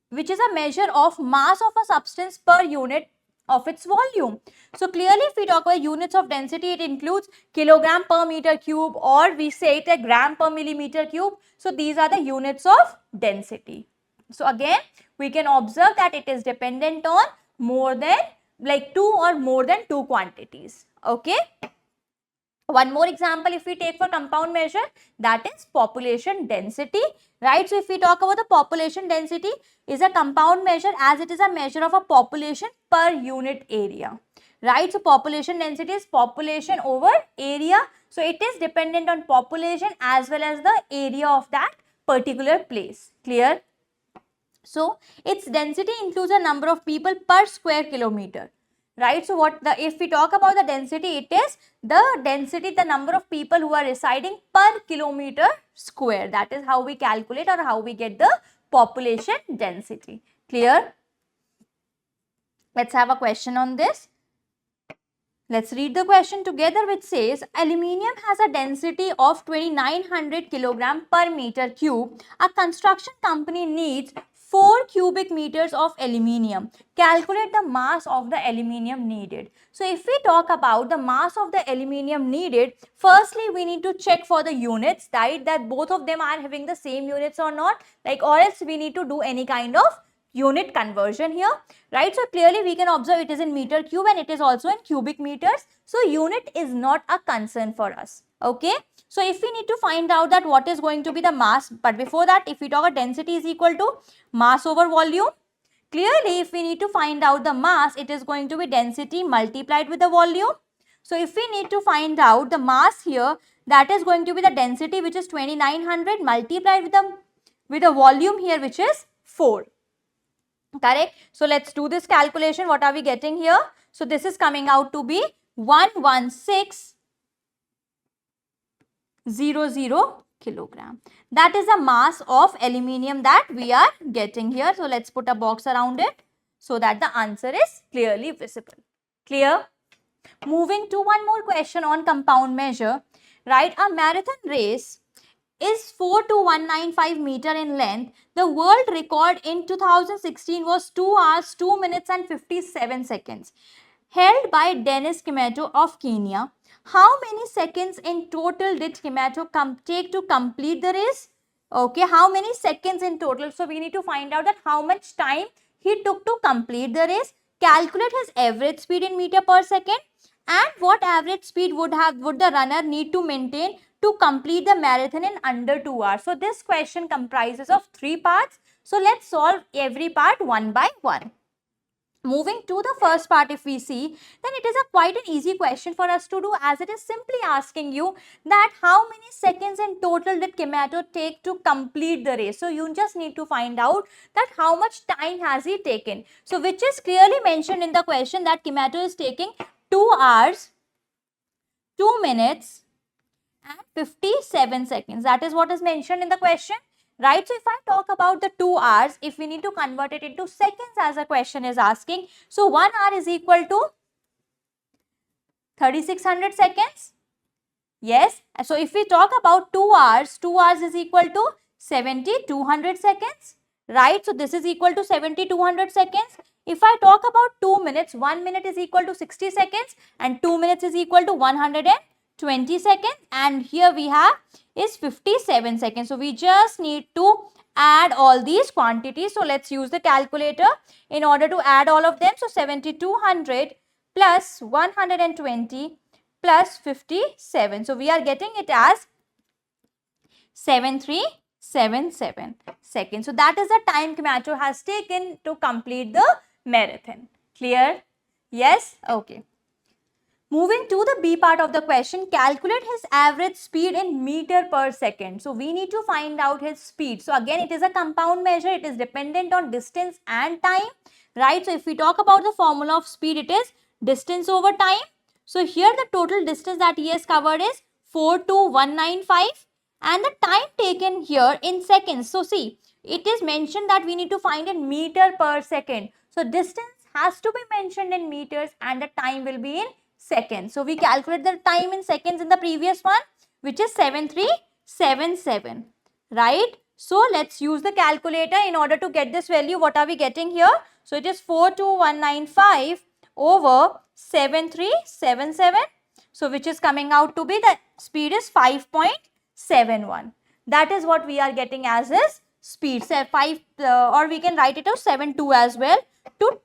[SPEAKER 1] which is a measure of mass of a substance per unit of its volume. So clearly if we talk about units of density, it includes kilogram per meter cube, or we say it a gram per millimeter cube. So these are the units of density. So again, we can observe that it is dependent on more than like 2 or more than 2 quantities. Okay. One more example if we take for compound measure, that is population density, right? So if we talk about the population density is a compound measure as it is a measure of a population per unit area, right? So population density is population over area. So it is dependent on population as well as the area of that particular place. Clear? So its density includes a number of people per square kilometer. Right, so if we talk about the density, it is the density, the number of people who are residing per kilometer square. That is how we calculate or how we get the population density. Clear? Let's have a question on this. Let's read the question together, which says, aluminium has a density of 2900 kilogram per meter cube. A construction company needs 4 cubic meters of aluminium. Calculate the mass of the aluminium needed. So if we talk about the mass of the aluminium needed, firstly we need to check for the units, right, that both of them are having the same units or not, like, or else we need to do any kind of unit conversion here, right? So clearly we can observe it is in meter cube and it is also in cubic meters. So unit is not a concern for us. Okay. So if we need to find out that what is going to be the mass, but before that, if we talk about density is equal to mass over volume, clearly if we need to find out the mass, it is going to be density multiplied with the volume. So if we need to find out the mass here, that is going to be the density, which is 2900 multiplied with the volume here, which is 4. Correct? So let's do this calculation. What are we getting here? So this is coming out to be 11600 kilogram. That is the mass of aluminium that we are getting here. So let's put a box around it so that the answer is clearly visible. Clear? Moving to one more question on compound measure, right? A marathon race is 42195 meter in length. The world record in 2016 was 2 hours, 2 minutes and 57 seconds, held by Dennis Kimeto of Kenya. How many seconds in total did Kimeto take to complete the race? Okay, how many seconds in total? So we need to find out that how much time he took to complete the race. Calculate his average speed in meter per second, and what average speed would the runner need to maintain to complete the marathon in under 2 hours. So this question comprises of 3 parts. So let's solve every part one by one. Moving to the first part, if we see, then it is a quite an easy question for us to do, as it is simply asking you that how many seconds in total did Kimeto take to complete the race. So you just need to find out that how much time has he taken. So which is clearly mentioned in the question that Kimeto is taking 2 hours, 2 minutes and 57 seconds. That is what is mentioned in the question. Right, so if I talk about the 2 hours, if we need to convert it into seconds as a question is asking, so 1 hour is equal to 3600 seconds. Yes, so if we talk about 2 hours, 2 hours is equal to 7200 seconds. Right, so this is equal to 7200 seconds. If I talk about 2 minutes, 1 minute is equal to 60 seconds and 2 minutes is equal to 120 seconds, and here we have is 57 seconds. So we just need to add all these quantities. So let's use the calculator in order to add all of them. So 7200 plus 120 plus 57. So we are getting it as 7377 seconds. So that is the time Kimeto has taken to complete the marathon. Clear? Yes? Okay. Moving to the B part of the question, calculate his average speed in meter per second. So we need to find out his speed. So again, it is a compound measure. It is dependent on distance and time, right? So if we talk about the formula of speed, it is distance over time. So here the total distance that he has covered is 42195 and the time taken here in seconds. So see, it is mentioned that we need to find in meter per second. So distance has to be mentioned in meters and the time will be in seconds. So we calculate the time in seconds in the previous one, which is 7377, right? So let's use the calculator in order to get this value. What are we getting here? So it is 42195 over 7377. So which is coming out to be, the speed is 5.71. That is what we are getting as his speed. So 5 or we can write it as 72 as well, to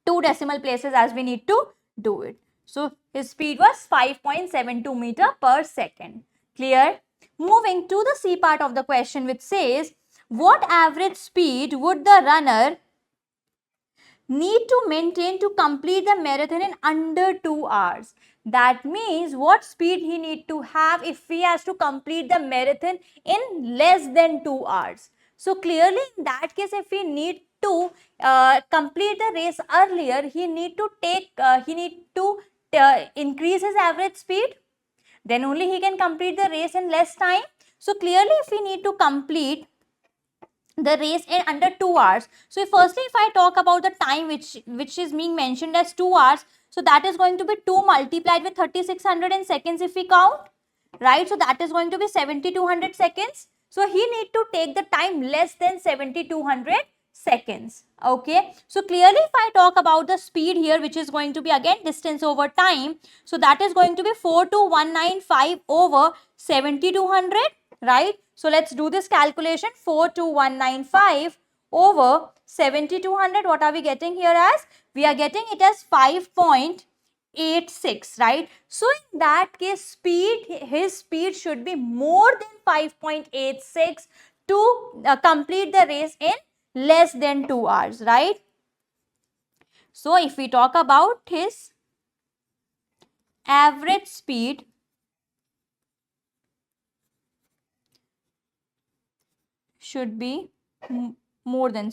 [SPEAKER 1] 2 decimal places as we need to do it. So his speed was 5.72 meter per second. Clear? Moving to the C part of the question, which says, what average speed would the runner need to maintain to complete the marathon in under 2 hours? That means what speed he need to have if he has to complete the marathon in less than 2 hours. So clearly in that case, if we need to complete the race earlier, he need to increase his average speed. Then only he can complete the race in less time. So clearly if we need to complete the race in under 2 hours. So firstly, if I talk about the time which is being mentioned as 2 hours, so that is going to be 2 multiplied with 3600 in seconds if we count, right? So that is going to be 7200 seconds. So he need to take the time less than 7200 seconds. Okay, so clearly if I talk about the speed here, which is going to be again distance over time, so that is going to be 42195 over 7200, right? So let's do this calculation. 42195 over 7200, what are we getting here as? We are getting it as 5.86, right? So in that case, his speed should be more than 5.86 to complete the race in less than 2 hours, right? So if we talk about his average speed, should be more than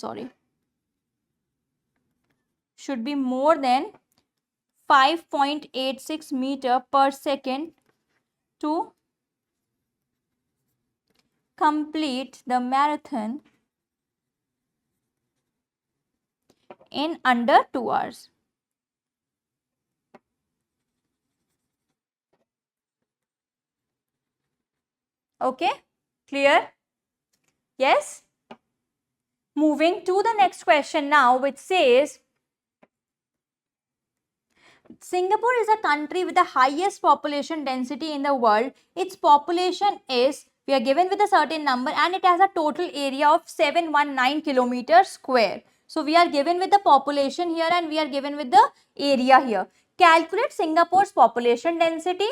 [SPEAKER 1] 5.86 meter per second to complete the marathon in under 2 hours. Okay, clear? Yes. Moving to the next question now, which says, Singapore is a country with the highest population density in the world. Its population is, we are given with a certain number, and it has a total area of 719 kilometers square. So we are given with the population here and we are given with the area here. Calculate Singapore's population density.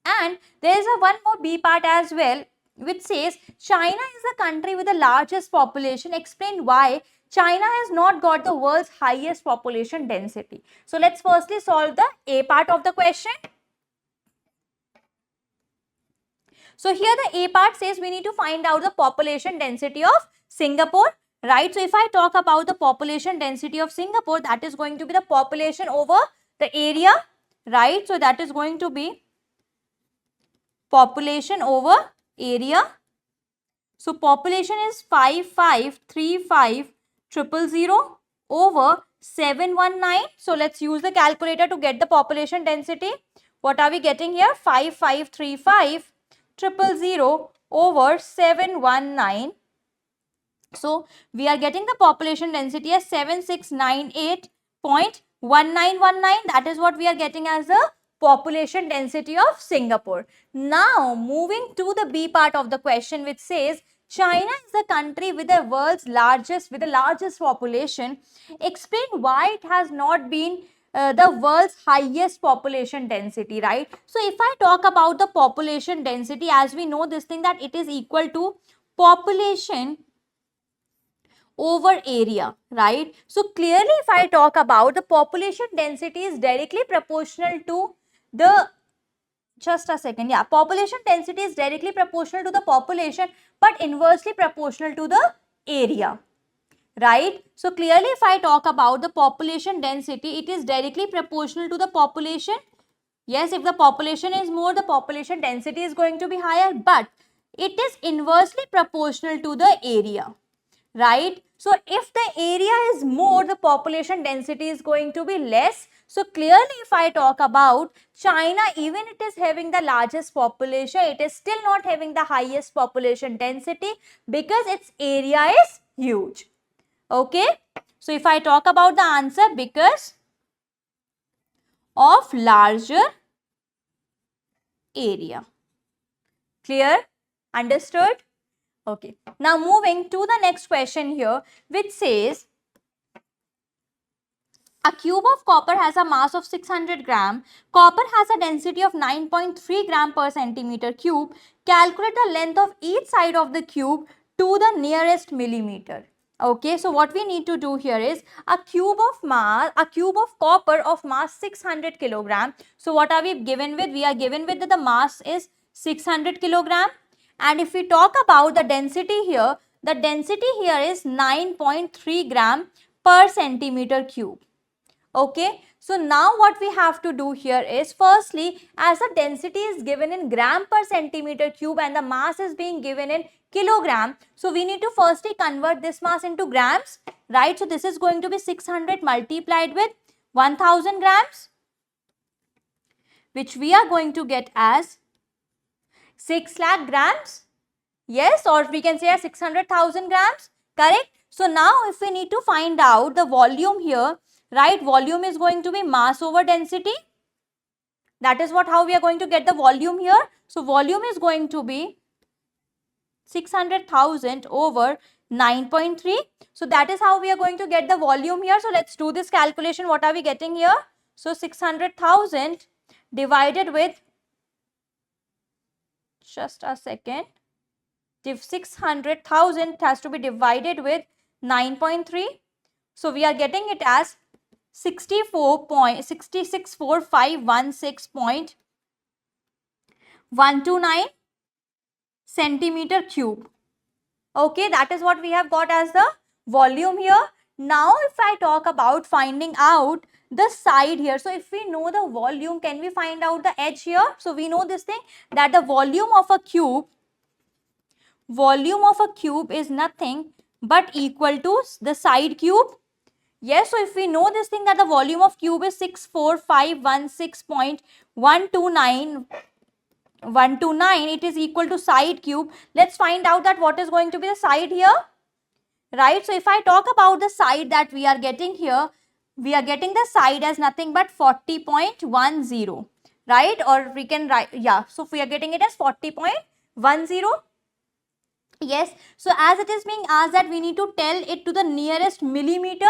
[SPEAKER 1] And there is a one more B part as well, which says China is the country with the largest population. Explain why China has not got the world's highest population density. So let's firstly solve the A part of the question. So here the A part says we need to find out the population density of Singapore, right? So if I talk about the population density of Singapore, that is going to be the population over the area, right? So that is going to be population over area. So population is 5535,000 over 719. So let's use the calculator to get the population density. What are we getting here? 5535,000 over 719. So we are getting the population density as 7698.1919. That is what we are getting as the population density of Singapore. Now moving to the B part of the question, which says China is the country with the world's largest, population. Explain why it has not been the world's highest population density, right? So if I talk about the population density, as we know this thing, that it is equal to population over area, right? So clearly if I talk about the population density is directly proportional to the, just a second, yeah, population density is directly proportional to the population but inversely proportional to the area, right? So clearly if I talk about the population density, it is directly proportional to the population. Yes, if the population is more, the population density is going to be higher, but it is inversely proportional to the area, right? So if the area is more, the population density is going to be less. So clearly if I talk about China, even it is having the largest population, it is still not having the highest population density because its area is huge. Okay, so if I talk about the answer, because of larger area. Clear? Understood? Okay, now moving to the next question here, which says a cube of copper has a mass of 600 gram. Copper has a density of 9.3 gram per centimeter cube. Calculate the length of each side of the cube to the nearest millimeter. Okay, so what we need to do here is a cube of copper of mass 600 kilogram. So what are we given with? We are given with that the mass is 600 kilogram. And if we talk about the density here, the density here is 9.3 gram per centimeter cube. Okay, so now what we have to do here is, firstly, as the density is given in gram per centimeter cube and the mass is being given in kilogram, so we need to firstly convert this mass into grams, right? So this is going to be 600 multiplied with 1000 grams, which we are going to get as 6 lakh grams. Yes, or we can say as 600,000 grams, correct? So now if we need to find out the volume here, right, volume is going to be mass over density. That is how we are going to get the volume here. So volume is going to be 600,000 over 9.3. So that is how we are going to get the volume here. So let's do this calculation. What are we getting here? So 600,000 divided with, just a second, 600,000 has to be divided with 9.3. So we are getting it as 66,4516.129 centimeter cube. Okay, that is what we have got as the volume here. Now if I talk about finding out the side here, so if we know the volume, can we find out the edge here? So we know this thing, that the volume of a cube is nothing but equal to the side cube. Yes, so if we know this thing, that the volume of cube is 64516.129 1 to 9, it is equal to side cube. Let's find out that what is going to be the side here, right? So if I talk about the side that we are getting here, we are getting the side as nothing but 40.10, right? Or we can write, yeah, so we are getting it as 40.10. Yes, so as it is being asked that we need to tell it to the nearest millimeter.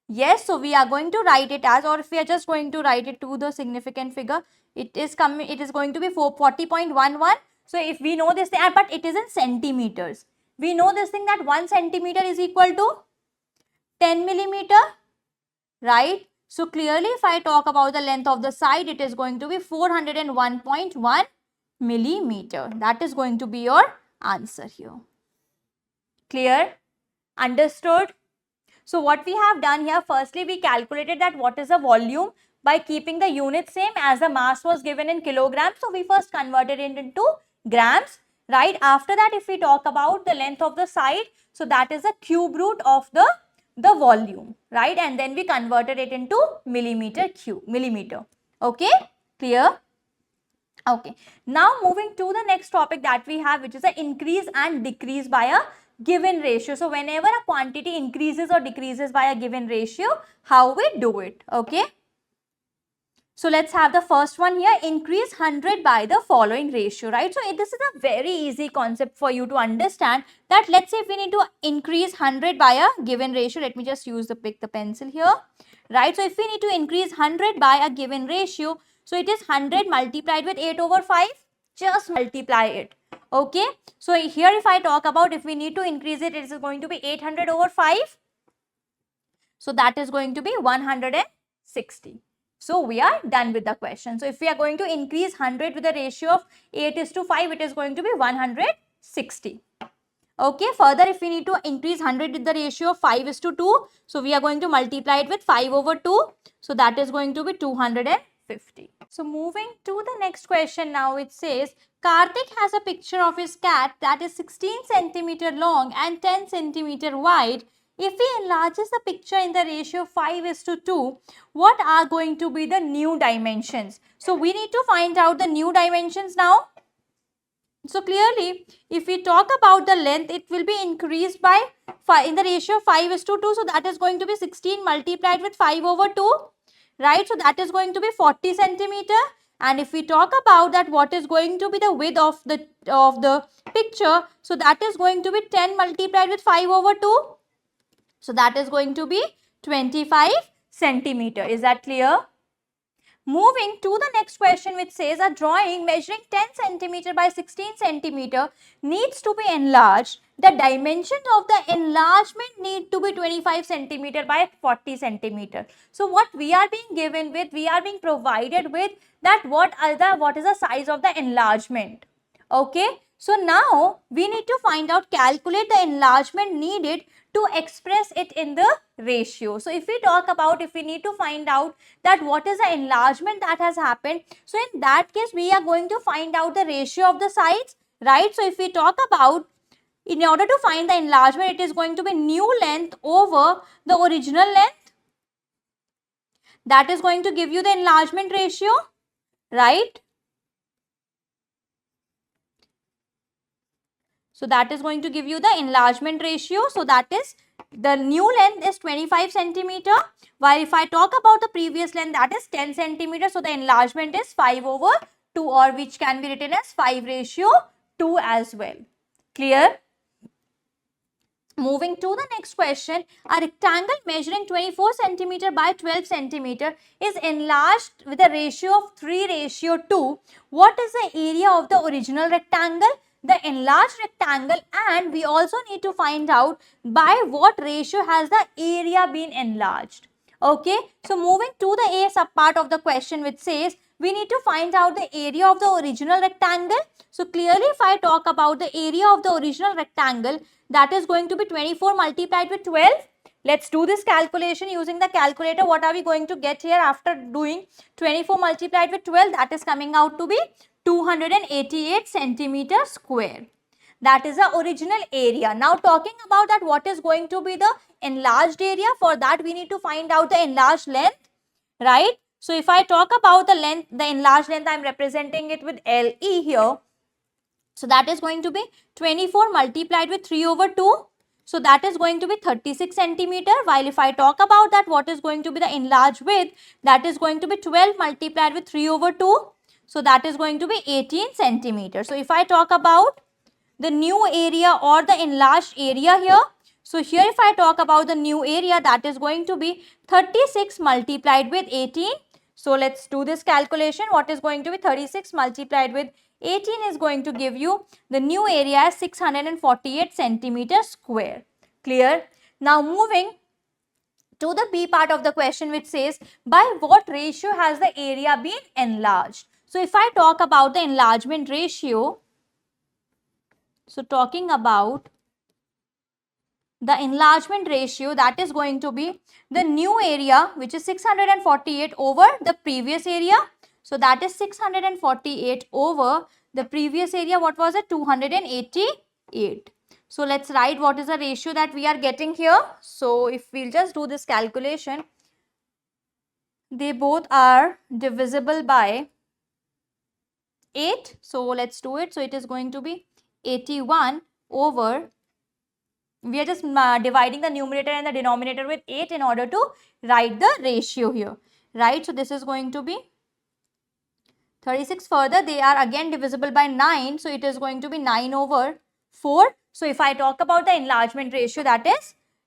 [SPEAKER 1] Yes, so we are going to write it as, or if we are just going to write it to the significant figure, it is going to be 40.11. So if we know this thing, but it is in centimeters. We know this thing that 1 centimeter is equal to 10 millimeter, right? So clearly if I talk about the length of the side, it is going to be 401.1 millimeter. That is going to be your answer here. Clear? Understood? So what we have done here, firstly we calculated that what is the volume by keeping the unit same as the mass was given in kilograms. So we first converted it into grams, right? After that, if we talk about the length of the side, so that is the cube root of the volume, right? And then we converted it into millimeter. Okay, clear? Okay, now moving to the next topic that we have, which is the increase and decrease by a given ratio. So whenever a quantity increases or decreases by a given ratio, how we do it, okay? So let's have the first one here, increase 100 by the following ratio, right? So this is a very easy concept for you to understand, that let's say if we need to increase 100 by a given ratio, let me just pick the pencil here, right? So if we need to increase 100 by a given ratio, so it is 100 multiplied with 8 over 5, just multiply it, okay? So here if I talk about, if we need to increase it, it is going to be 800 over 5. So that is going to be 160. So we are done with the question. So if we are going to increase 100 with a ratio of 8:5, it is going to be 160. Okay, further if we need to increase 100 with the ratio of 5:2, so we are going to multiply it with 5 over 2. So that is going to be 250. So moving to the next question now, it says, Karthik has a picture of his cat that is 16 centimeter long and 10 centimeter wide. If he enlarges the picture in the ratio 5:2, what are going to be the new dimensions? So we need to find out the new dimensions now. So clearly, if we talk about the length, it will be increased by 5 in the ratio 5:2. So that is going to be 16 multiplied with 5 over 2, right? So that is going to be 40 centimeter. And if we talk about that, what is going to be the width of the picture? So that is going to be 10 multiplied with 5 over 2. So that is going to be 25 centimeter. Is that clear? Moving to the next question, which says a drawing measuring 10 centimeter by 16 centimeter needs to be enlarged. The dimensions of the enlargement need to be 25 centimeter by 40 centimeter. So what we are being given with, we are being provided with that what is the size of the enlargement. Okay. So now we need to find out, calculate the enlargement needed to express it in the ratio. So if we talk about, if we need to find out that what is the enlargement that has happened, so in that case we are going to find out the ratio of the sides, right? So if we talk about, in order to find the enlargement, it is going to be new length over the original length. That is going to give you the enlargement ratio, right? So that is going to give you the enlargement ratio. So that is, the new length is 25 centimeter. While if I talk about the previous length, that is 10 centimeter. So the enlargement is 5 over 2, or which can be written as 5:2 as well. Clear? Moving to the next question, a rectangle measuring 24 centimeter by 12 centimeter is enlarged with a ratio of 3:2. What is the area of the original rectangle? The enlarged rectangle, and we also need to find out by what ratio has the area been enlarged. Okay, so moving to the A sub part of the question, which says we need to find out the area of the original rectangle. So clearly if I talk about the area of the original rectangle, that is going to be 24 multiplied with 12. Let's do this calculation using the calculator. What are we going to get here after doing 24 multiplied with 12? That is coming out to be 288 centimeter square. That is the original area. Now talking about that, what is going to be the enlarged area? For that we need to find out the enlarged length, right? So if I talk about the length, the enlarged length, I am representing it with LE here. So that is going to be 24 multiplied with 3 over 2. So that is going to be 36 centimeter. While if I talk about that, what is going to be the enlarged width, that is going to be 12 multiplied with 3 over 2. So that is going to be 18 centimeter. So if I talk about the new area or the enlarged area here, so here if I talk about the new area, that is going to be 36 multiplied with 18. So let's do this calculation. What is going to be 36 multiplied with 18 is going to give you the new area as 648 centimeters square. Clear? Now moving to the B part of the question, which says by what ratio has the area been enlarged? So if I talk about the enlargement ratio, so talking about the enlargement ratio, that is going to be the new area, which is 648 over the previous area. So that is 648 over the previous area. What was it? 288. So let's write what is the ratio that we are getting here. So if we'll just do this calculation, they both are divisible by 8. So let's do it. So it is going to be 81 over, we are just dividing the numerator and the denominator with 8 in order to write the ratio here, right? So this is going to be 36. Further, they are again divisible by 9. So it is going to be 9 over 4. So if I talk about the enlargement ratio, that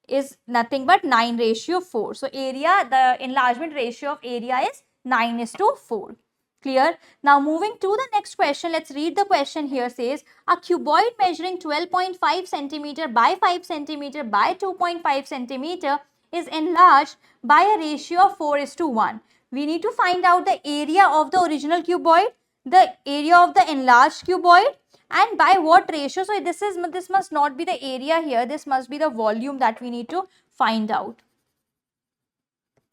[SPEAKER 1] is nothing but 9 ratio 4. So area, the enlargement ratio of area is 9:4. Clear? Now moving to the next question, let's read the question here. Says a cuboid measuring 12.5 centimeter by 5 centimeter by 2.5 centimeter is enlarged by a ratio of 4:1. We need to find out the area of the original cuboid, the area of the enlarged cuboid, and by what ratio. So this must not be the area here, this must be the volume that we need to find out.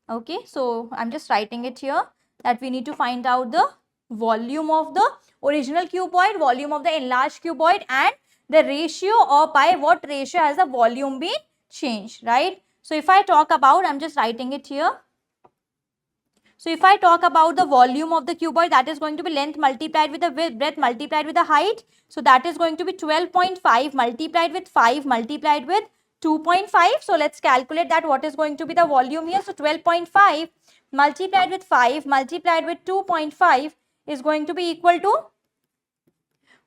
[SPEAKER 1] Okay, so I'm just writing it here that we need to find out the volume of the original cuboid, volume of the enlarged cuboid, and the ratio, or by what ratio has the volume been changed, right? So if I talk about, I'm just writing it here. So if I talk about the volume of the cuboid, that is going to be length multiplied with the width, breadth multiplied with the height. So that is going to be 12.5 multiplied with 5 multiplied with 2.5. So let's calculate that what is going to be the volume here. So 12.5 multiplied with 5 multiplied with 2.5 is going to be equal to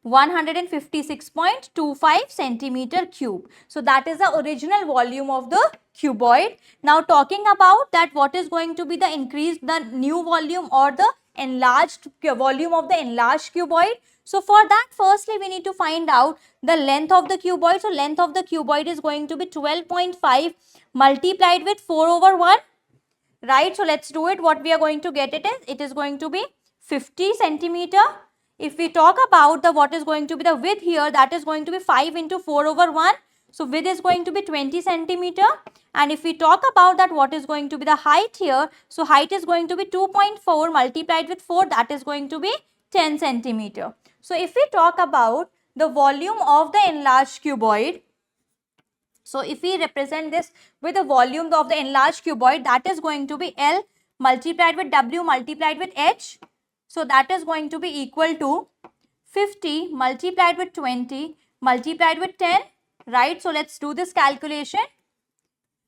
[SPEAKER 1] 156.25 centimeter cube. So that is the original volume of the cuboid. Now talking about that, what is going to be the increased, the new volume or the enlarged volume of the enlarged cuboid. So for that, firstly we need to find out the length of the cuboid. So length of the cuboid is going to be 12.5 multiplied with 4 over 1. Right, so let's do it. What we are going to get it is going to be 50 centimeter. If we talk about the what is going to be the width here, that is going to be 5 into 4 over 1. So width is going to be 20 centimeter. And if we talk about that, what is going to be the height here, so height is going to be 2.4 multiplied with 4, that is going to be 10 centimeter. So if we talk about the volume of the enlarged cuboid, so if we represent this with the volume of the enlarged cuboid, that is going to be L multiplied with W multiplied with H. So that is going to be equal to 50 multiplied with 20 multiplied with 10, right? So let's do this calculation.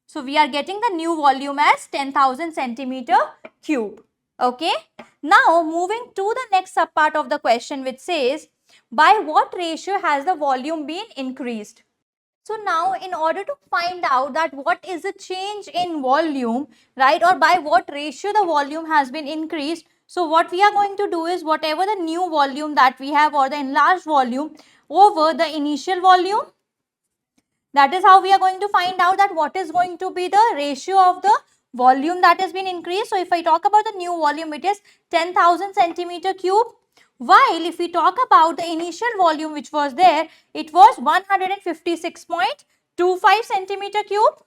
[SPEAKER 1] So we are getting the new volume as 10,000 centimeter cube. Okay. Now moving to the next subpart of the question, which says by what ratio has the volume been increased? So now in order to find out that what is the change in volume, right, or by what ratio the volume has been increased, so what we are going to do is whatever the new volume that we have or the enlarged volume over the initial volume, that is how we are going to find out that what is going to be the ratio of the volume that has been increased. So if I talk about the new volume, it is 10,000 centimeter cube. While if we talk about the initial volume which was there, it was 156.25 centimeter cube.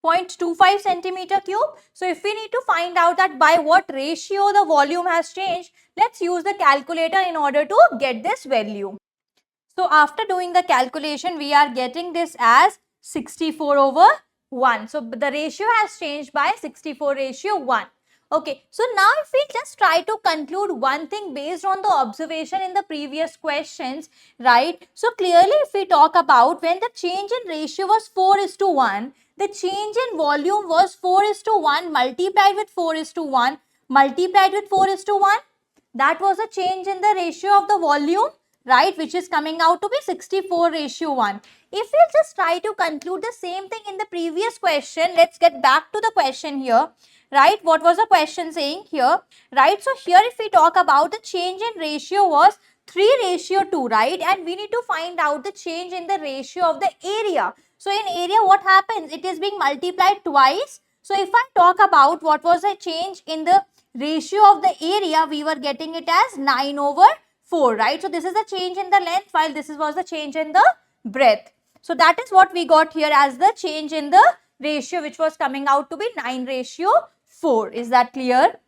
[SPEAKER 1] .25 centimeter cube. So if we need to find out that by what ratio the volume has changed, let's use the calculator in order to get this value. So after doing the calculation, we are getting this as 64 over 1. So the ratio has changed by 64:1. Okay, so now if we just try to conclude one thing based on the observation in the previous questions, right? So clearly if we talk about when the change in ratio was 4:1, the change in volume was 4:1 multiplied with 4:1 multiplied with 4:1. That was a change in the ratio of the volume, right, which is coming out to be 64:1. If we just try to conclude the same thing in the previous question, let's get back to the question here, right? What was the question saying here, right? So here if we talk about the change in ratio was 3:2, right? And we need to find out the change in the ratio of the area. So in area, what happens? It is being multiplied twice. So if I talk about what was the change in the ratio of the area, we were getting it as 9/4, right? So this is the change in the length, while this was the change in the breadth. So that is what we got here as the change in the ratio, which was coming out to be 9:4. Is that clear?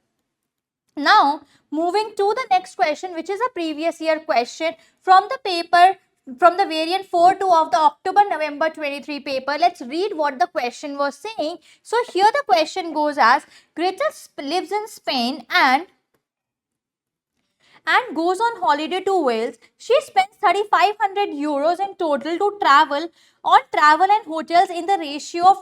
[SPEAKER 1] Now, moving to the next question, which is a previous year question from the paper, from the variant 4-2 of the October-November 23 paper. Let's read what the question was saying. So, here the question goes as, Greta lives in Spain and goes on holiday to Wales. She spends 3,500 euros in total to travel and hotels in the ratio of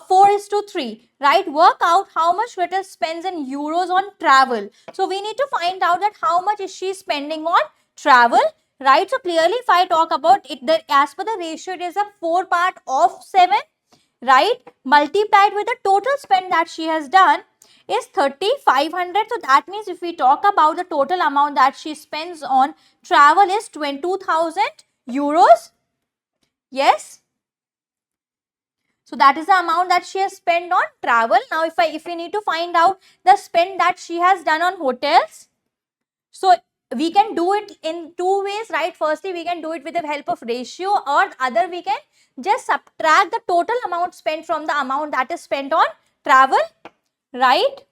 [SPEAKER 1] 4:3, right? Work out how much Gretel spends in euros on travel. So we need to find out that how much is she spending on travel, right? So clearly if I talk about it, as per the ratio, it is a 4 part of 7, right? Multiplied with the total spend that she has done is 3,500. So that means if we talk about the total amount that she spends on travel is 22,000 euros. Yes. So that is the amount that she has spent on travel. Now if we need to find out the spend that she has done on hotels, so we can do it in two ways, right? Firstly, we can do it with the help of ratio, or other we can just subtract the total amount spent from the amount that is spent on travel, right?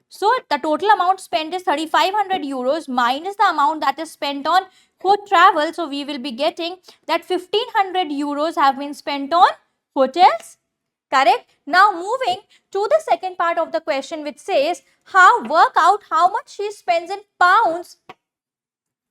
[SPEAKER 1] So the total amount spent is 3,500 euros minus the amount that is spent on travel. So we will be getting that 1,500 euros have been spent on hotels. Correct. Now moving to the second part of the question, which says work out how much she spends in pounds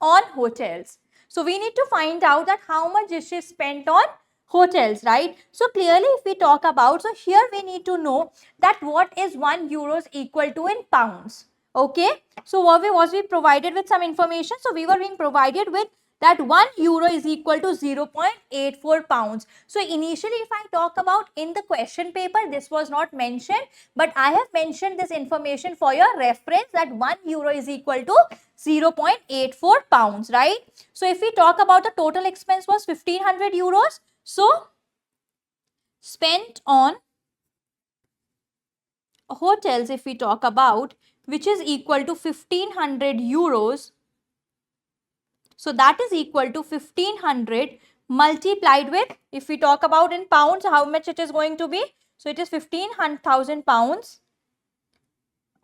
[SPEAKER 1] on hotels. So we need to find out that how much is she spent on hotels, right? So clearly if we talk about, so here we need to know that what is 1 euros equal to in pounds. Okay, so was we provided with some information? So we were being provided with that 1 euro is equal to 0.84 pounds. So initially if I talk about in the question paper, this was not mentioned, but I have mentioned this information for your reference that 1 euro is equal to 0.84 pounds, right? So if we talk about the total expense was 1,500 euros. So spent on hotels, if we talk about, which is equal to 1,500 euros. So that is equal to 1,500 multiplied with, if we talk about in pounds, how much it is going to be? So it is 1,500 pounds,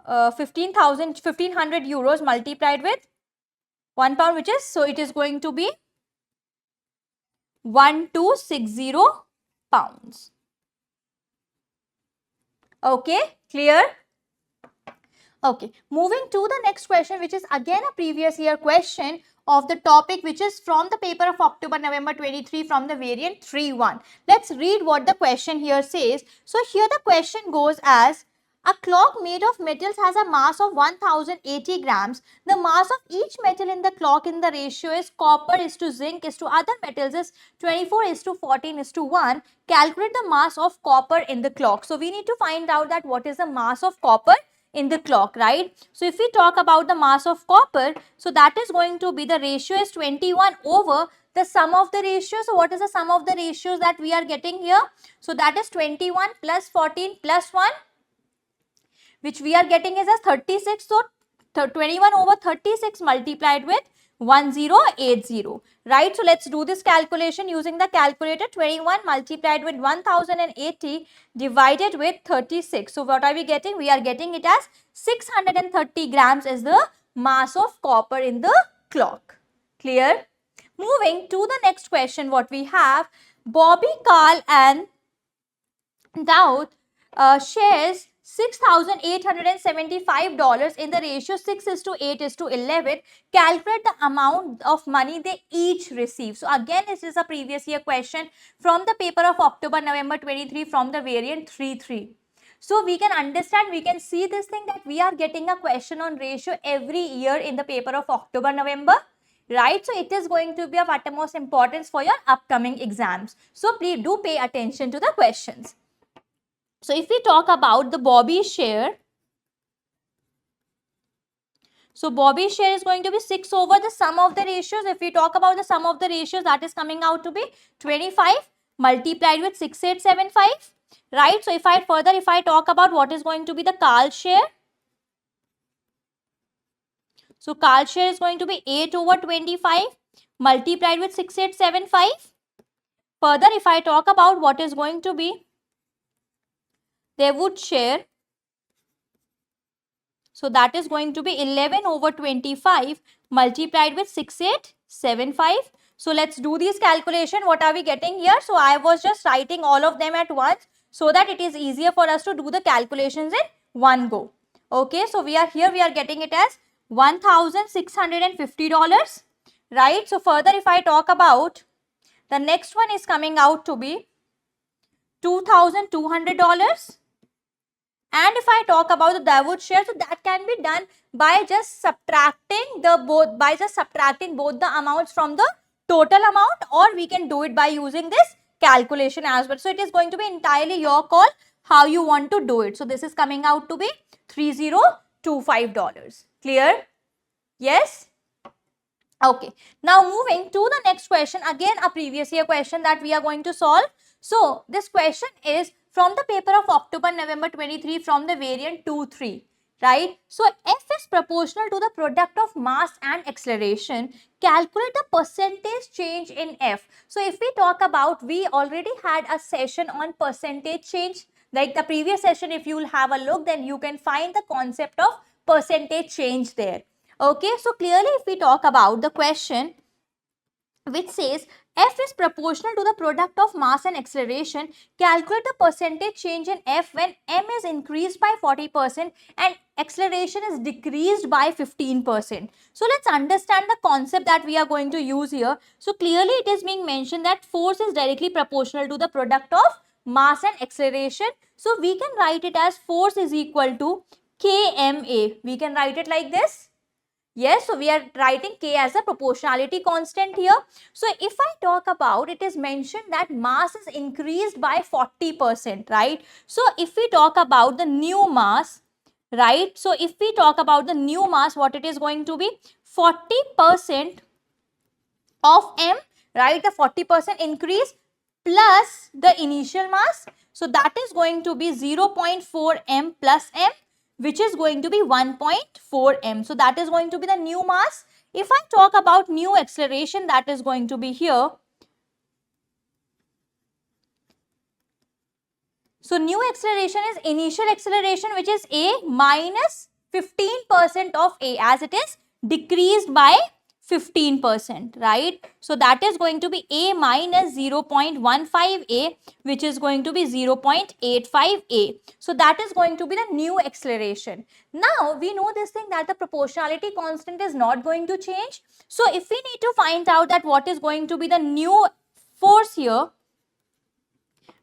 [SPEAKER 1] 1,500 euros multiplied with 1 pound, which is, so it is going to be 1,260 pounds. Okay, clear? Okay, moving to the next question, which is again a previous year question of the topic, which is from the paper of October-November 23 from the variant 3-1. Let's read what the question here says. So here the question goes as, a clock made of metals has a mass of 1080 grams. The mass of each metal in the clock in the ratio is copper is to zinc is to other metals is 24:14:1. Calculate the mass of copper in the clock. So we need to find out that what is the mass of copper in the clock, right? So if we talk about the mass of copper, so that is going to be, the ratio is 21 over the sum of the ratios. So what is the sum of the ratios that we are getting here? So that is 21 plus 14 plus 1, which we are getting is as 36. So 21 over 36 multiplied with 1080, right? So let's do this calculation using the calculator. 21 multiplied with 1080 divided with 36. So what are we getting? We are getting it as 630 grams is the mass of copper in the clock. Clear? Moving to the next question, what we have, Bobby, Carl and Daud shares $6,875 in the ratio 6:8:11. Calculate the amount of money they each receive. So again, this is a previous year question from the paper of October-November 23 from the variant 3.3. So we can understand, we can see this thing that we are getting a question on ratio every year in the paper of October-November. Right, so it is going to be of utmost importance for your upcoming exams. So please do pay attention to the questions. So if we talk about the Bobby share, so Bobby share is going to be 6 over the sum of the ratios. If we talk about the sum of the ratios, that is coming out to be 25 multiplied with 6,875. Right, so if I talk about what is going to be the Carl share, so Carl share is going to be 8 over 25 multiplied with 6,875. Further, if I talk about what is going to be Dawood share, so that is going to be 11 over 25 multiplied with 6,875. So let's do this calculation. What are we getting here? So I was just writing all of them at once so that it is easier for us to do the calculations in one go. Okay, so we are getting it as $1,650. Right. So further, if I talk about the next one is coming out to be $2,200. And if I talk about the Dawood share, so that can be done by just subtracting both the amounts from the total amount, or we can do it by using this calculation as well. So it is going to be entirely your call how you want to do it. So this is coming out to be $3,025. Clear? Yes? Okay. Now moving to the next question, again a previous year question that we are going to solve. So this question is from the paper of October-November 23 from the variant 2.3. Right? So F is proportional to the product of mass and acceleration. Calculate the percentage change in F. So if we talk about, we already had a session on percentage change. Like the previous session, if you will have a look, then you can find the concept of percentage change there. Okay, so clearly if we talk about the question which says F is proportional to the product of mass and acceleration, calculate the percentage change in F when m is increased by 40% and acceleration is decreased by 15%. So let's understand the concept that we are going to use here. So clearly it is being mentioned that force is directly proportional to the product of mass and acceleration. So we can write it as force is equal to kma. We can write it like this. Yes, so we are writing K as a proportionality constant here. So if I talk about, it is mentioned that mass is increased by 40%, right? So if we talk about the new mass, right? So if we talk about the new mass, what it is going to be? 40% of m, right? The 40% increase plus the initial mass. So that is going to be 0.4 m plus m, which is going to be 1.4 m. So that is going to be the new mass. If I talk about new acceleration, that is going to be here. So new acceleration is initial acceleration, which is a minus 15% of a, as it is decreased by 15%, right? So that is going to be a minus 0.15 a, which is going to be 0.85 a. So that is going to be the new acceleration. Now we know this thing that the proportionality constant is not going to change. So if we need to find out that what is going to be the new force here,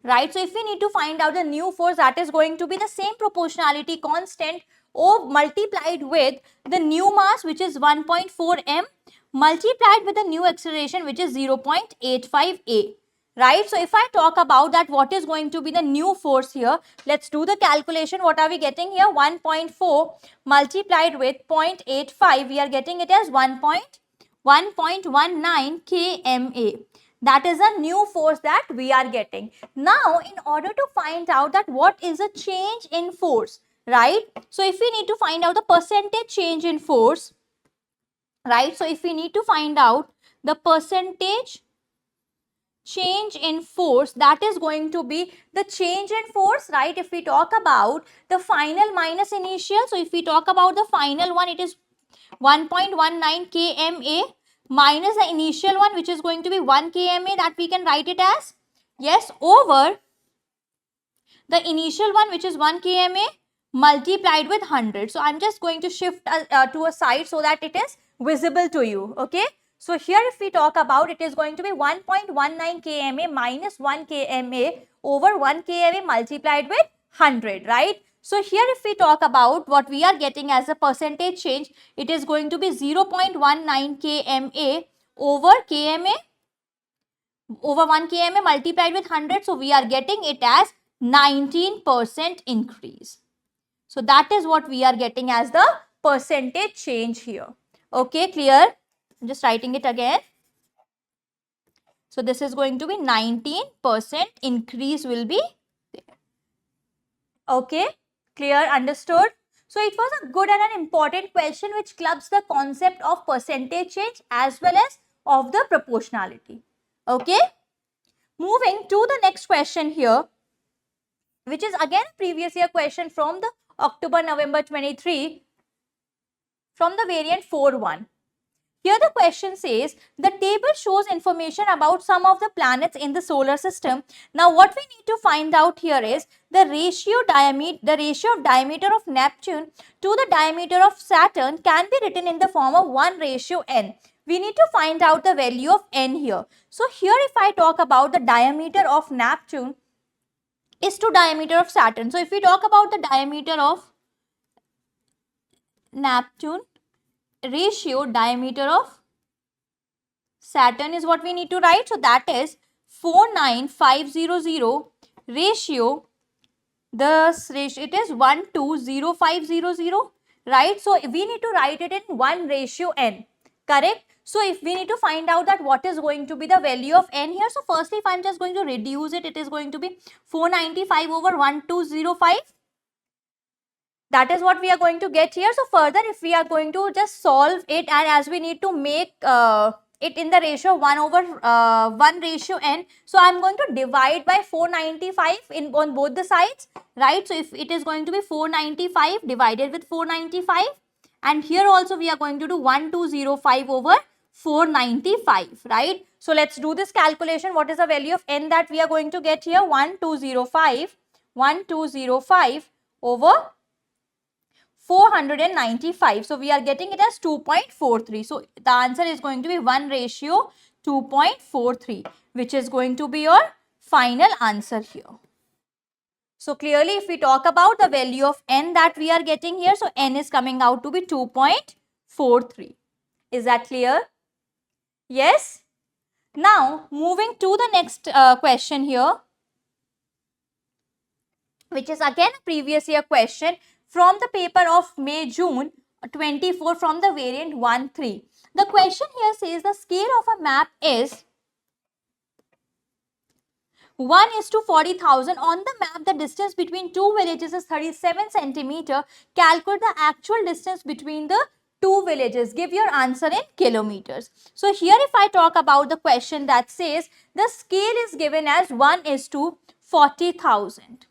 [SPEAKER 1] right? So if we need to find out the new force, that is going to be the same proportionality constant O multiplied with the new mass, which is 1.4 m, multiplied with the new acceleration, which is 0.85 a. Right? So if I talk about that, what is going to be the new force here? Let's do the calculation. What are we getting here? 1.4 multiplied with 0.85. We are getting it as 1.19 kma. That is a new force that we are getting. Now, in order to find out that what is a change in force, right? So if we need to find out the percentage change in force, right? So if we need to find out the percentage change in force, that is going to be the change in force, right? If we talk about the final minus initial, so if we talk about the final one, it is 1.19 kma minus the initial one, which is going to be 1 kma, that we can write it as Yes, over the initial one, which is 1 kMA multiplied with 100. So I'm just going to shift to a side so that it is visible to you. Okay. So here if we talk about, it is going to be 1.19 kMA minus 1 kMA over 1 kMA multiplied with 100, right? So here if we talk about what we are getting as a percentage change, it is going to be 0.19 kMA over kMA over 1 kMA multiplied with 100. So we are getting it as 19% increase. So that is what we are getting as the percentage change here. Okay, clear? I'm just writing it again. So this is going to be 19% increase will be there. Okay, clear, understood? So it was a good and an important question which clubs the concept of percentage change as well as of the proportionality. Okay, moving to the next question here, which is again a previous year question from the October-November 23 from the variant 4.1. Here the question says, the table shows information about some of the planets in the solar system. Now what we need to find out here is the ratio of diameter of Neptune to the diameter of Saturn can be written in the form of 1:n. We need to find out the value of n here. So here if I talk about the diameter of Neptune is to diameter of Saturn. So if we talk about the diameter of Neptune ratio diameter of Saturn is what we need to write. So that is 49500 ratio. This ratio, it is 1:0500, right? So we need to write it in 1:n, correct? So if we need to find out that what is going to be the value of n here, so firstly if I'm just going to reduce it, it is going to be 495 over 1205. That is what we are going to get here. So further, if we are going to just solve it, and as we need to make it in the ratio 1:n, so I'm going to divide by 495 on both the sides, right? So if it is going to be 495 divided with 495, and here also we are going to do 1205 over 495, right? So let's do this calculation. What is the value of n that we are going to get here? 1205 over 495. So we are getting it as 2.43. So the answer is going to be 1:2.43, which is going to be your final answer here. So clearly if we talk about the value of n that we are getting here, so n is coming out to be 2.43. Is that clear? Yes? Now moving to the next question here, which is again a previous year question from the paper of May-June 24 from the variant 1.3. The question here says the scale of a map is 1:40,000. On the map, the distance between two villages is 37 centimeter. Calculate the actual distance between the two villages. Give your answer in kilometers. So here if I talk about the question that says the scale is given as 1:40,000,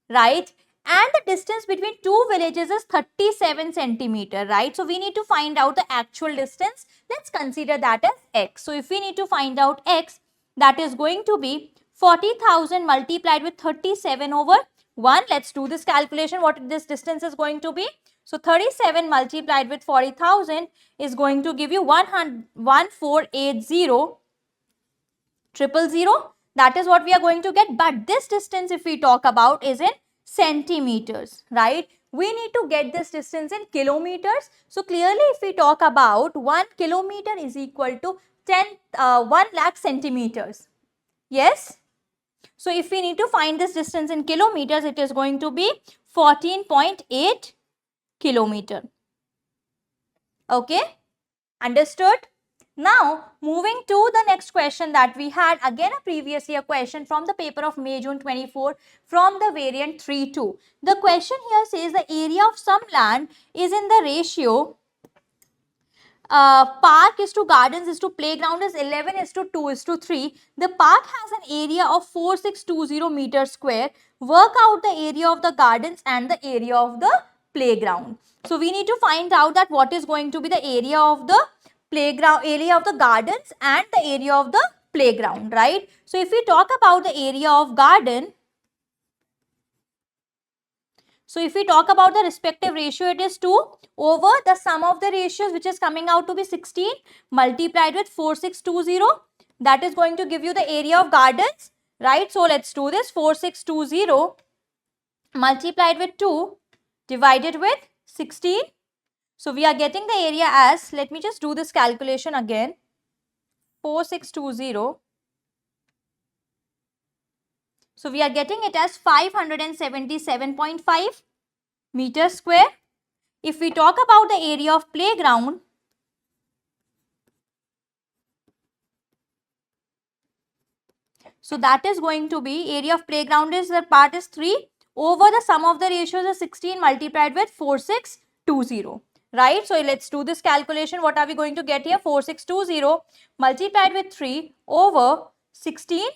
[SPEAKER 1] right? And the distance between two villages is 37 centimeter, right? So we need to find out the actual distance. Let's consider that as x. So if we need to find out x, that is going to be 40,000 multiplied with 37 over 1. Let's do this calculation. What this distance is going to be? So 37 multiplied with 40,000 is going to give you 1,480,000. That is what we are going to get. But this distance, if we talk about, is in centimeters, right? We need to get this distance in kilometers. So clearly if we talk about 1 kilometer is equal to 1 lakh centimeters. Yes? So if we need to find this distance in kilometers, it is going to be 14.8 kilometer. Okay? Understood? Now, moving to the next question that we had, again a previous year question from the paper of May-June 24 from the variant 3.2. The question here says the area of some land is in the ratio park is to gardens is to playground is 11:2:3. The park has an area of 4620 meters square. Work out the area of the gardens and the area of the playground. So we need to find out that what is going to be the area of the playground, area of the gardens and the area of the playground, right? So if we talk about the area of garden, so if we talk about the respective ratio, it is 2 over the sum of the ratios, which is coming out to be 16 multiplied with 4620. That is going to give you the area of gardens, right? So let's do this. 4620 multiplied with 2 divided with 16. So we are getting the area as, let me just do this calculation again. 4620. So we are getting it as 577.5 meters square. If we talk about the area of playground, so that is going to be, area of playground is, the part is 3 over the sum of the ratios is 16 multiplied with 4620, right? So let's do this calculation. What are we going to get here? 4620 multiplied with 3 over 16.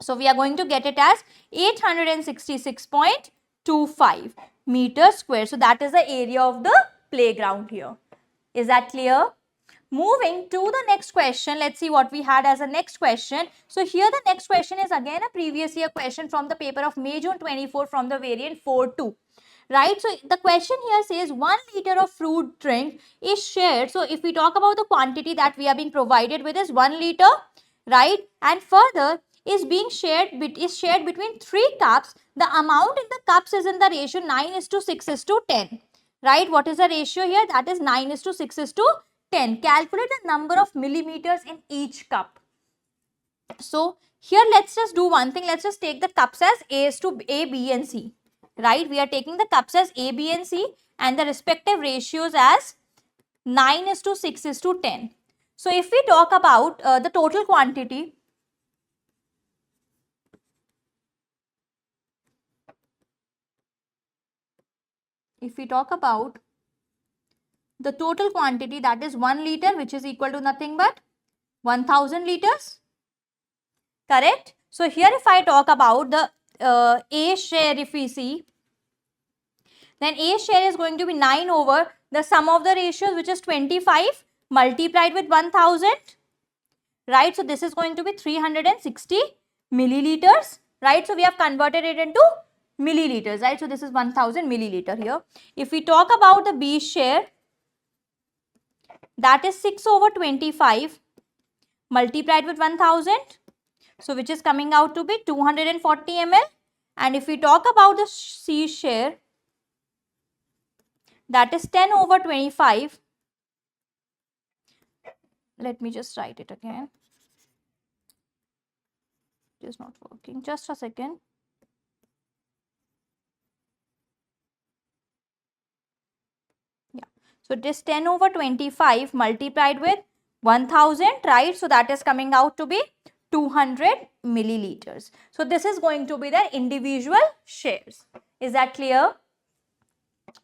[SPEAKER 1] So we are going to get it as 866.25 meters square. So that is the area of the playground here. Is that clear? Moving to the next question, let's see what we had as a next question. So here the next question is again a previous year question from the paper of May-June 24 from the variant 4.2. Right, so the question here says 1 liter of fruit drink is shared. So if we talk about the quantity that we are being provided with is 1 liter, right, and further is being shared between 3 cups. The amount in the cups is in the ratio 9:6:10. Right, what is the ratio here? That is 9:6:10. Calculate the number of millimeters in each cup. So here let's just do one thing. Let's just take the cups as A, B and C. Right, we are taking the cups as A, B and C and the respective ratios as 9:6:10. So if we talk about the total quantity, if we talk about the total quantity, that is 1 liter, which is equal to nothing but 1000 liters, correct? So here if I talk about the A share, if we see, then A share is going to be 9 over the sum of the ratios, which is 25 multiplied with 1000, right? So this is going to be 360 milliliters, right? So we have converted it into milliliters, right? So this is 1000 milliliter here. If we talk about the B share, that is 6 over 25 multiplied with 1000, so which is coming out to be 240 ml. And if we talk about the C share, that is 10 over 25. Let me just write it again. It is not working. Just a second. Yeah. So it is 10 over 25 multiplied with 1000, right? So that is coming out to be 200 milliliters. So this is going to be the individual shares. Is that clear?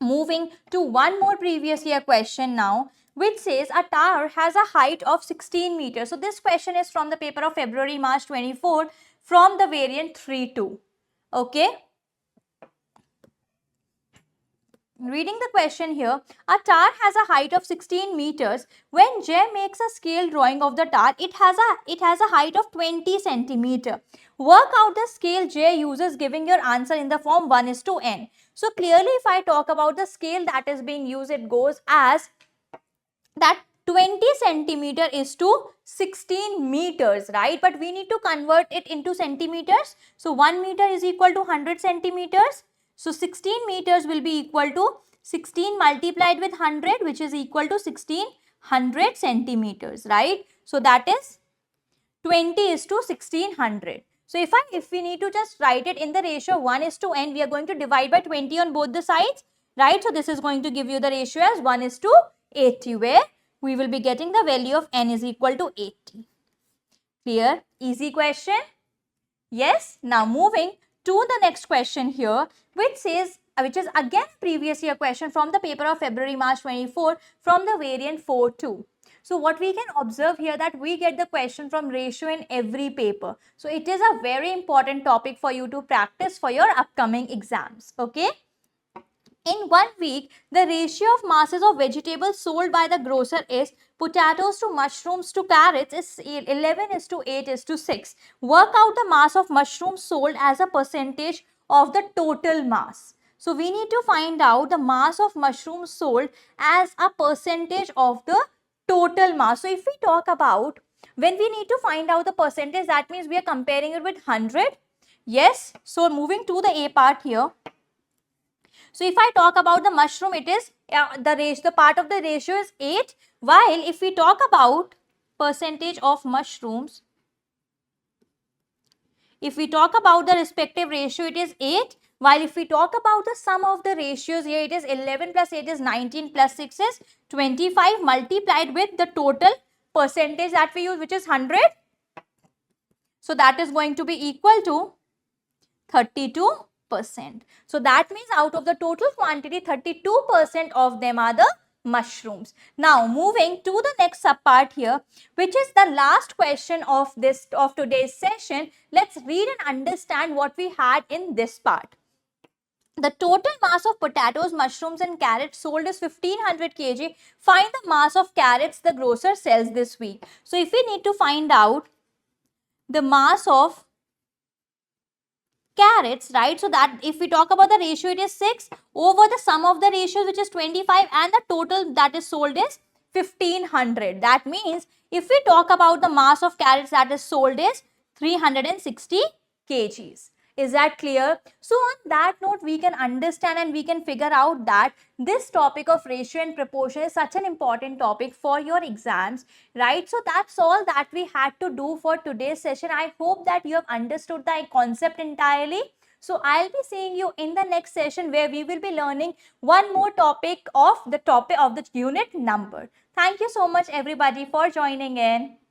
[SPEAKER 1] Moving to one more previous year question now, which says a tower has a height of 16 meters. So this question is from the paper of February-March 24 from the variant 3.2. Okay. Reading the question here, a tower has a height of 16 meters. When J makes a scale drawing of the tower, it has a height of 20 centimeter. Work out the scale J uses, giving your answer in the form 1:n. So clearly, if I talk about the scale that is being used, it goes as that 20 centimeter is to 16 meters, right? But we need to convert it into centimeters. So 1 meter is equal to 100 centimeters. So 16 meters will be equal to 16 multiplied with 100, which is equal to 1600 centimeters, right? So that is 20 is to 1600. So if we need to just write it in the ratio 1:n, we are going to divide by 20 on both the sides, right? So this is going to give you the ratio as 1:80, where we will be getting the value of n is equal to 80. Clear? Easy question? Yes. Now moving to the next question here, which says, which is again previous year question from the paper of February-March 24 from the variant 4.2. So what we can observe here, that we get the question from ratio in every paper. So it is a very important topic for you to practice for your upcoming exams. Okay. In 1 week, the ratio of masses of vegetables sold by the grocer is potatoes to mushrooms to carrots is 11 is to 8 is to 6. Work out the mass of mushrooms sold as a percentage of the total mass. So we need to find out the mass of mushrooms sold as a percentage of the total mass. So if we talk about, when we need to find out the percentage, that means we are comparing it with 100. Yes. So moving to the A part here. So if I talk about the mushroom, it is the part of the ratio is 8, while if we talk about percentage of mushrooms, if we talk about the respective ratio, it is 8, while if we talk about the sum of the ratios here, it is 11 plus 8 is 19 plus 6 is 25 multiplied with the total percentage that we use, which is 100. So that is going to be equal to 32%. So that means out of the total quantity, 32% of them are the mushrooms. Now moving to the next subpart here, which is the last question of today's session. Let's read and understand what we had in this part. The total mass of potatoes, mushrooms and carrots sold is 1500 kg. Find the mass of carrots the grocer sells this week. So if we need to find out the mass of carrots, right? So that if we talk about the ratio, it is 6 over the sum of the ratios, which is 25, and the total that is sold is 1500. That means if we talk about the mass of carrots that is sold is 360 kgs. Is that clear? So on that note, we can understand and we can figure out that this topic of ratio and proportion is such an important topic for your exams, right? So that's all that we had to do for today's session. I hope that you have understood the concept entirely. So I'll be seeing you in the next session, where we will be learning one more topic of the unit number. Thank you so much everybody for joining in.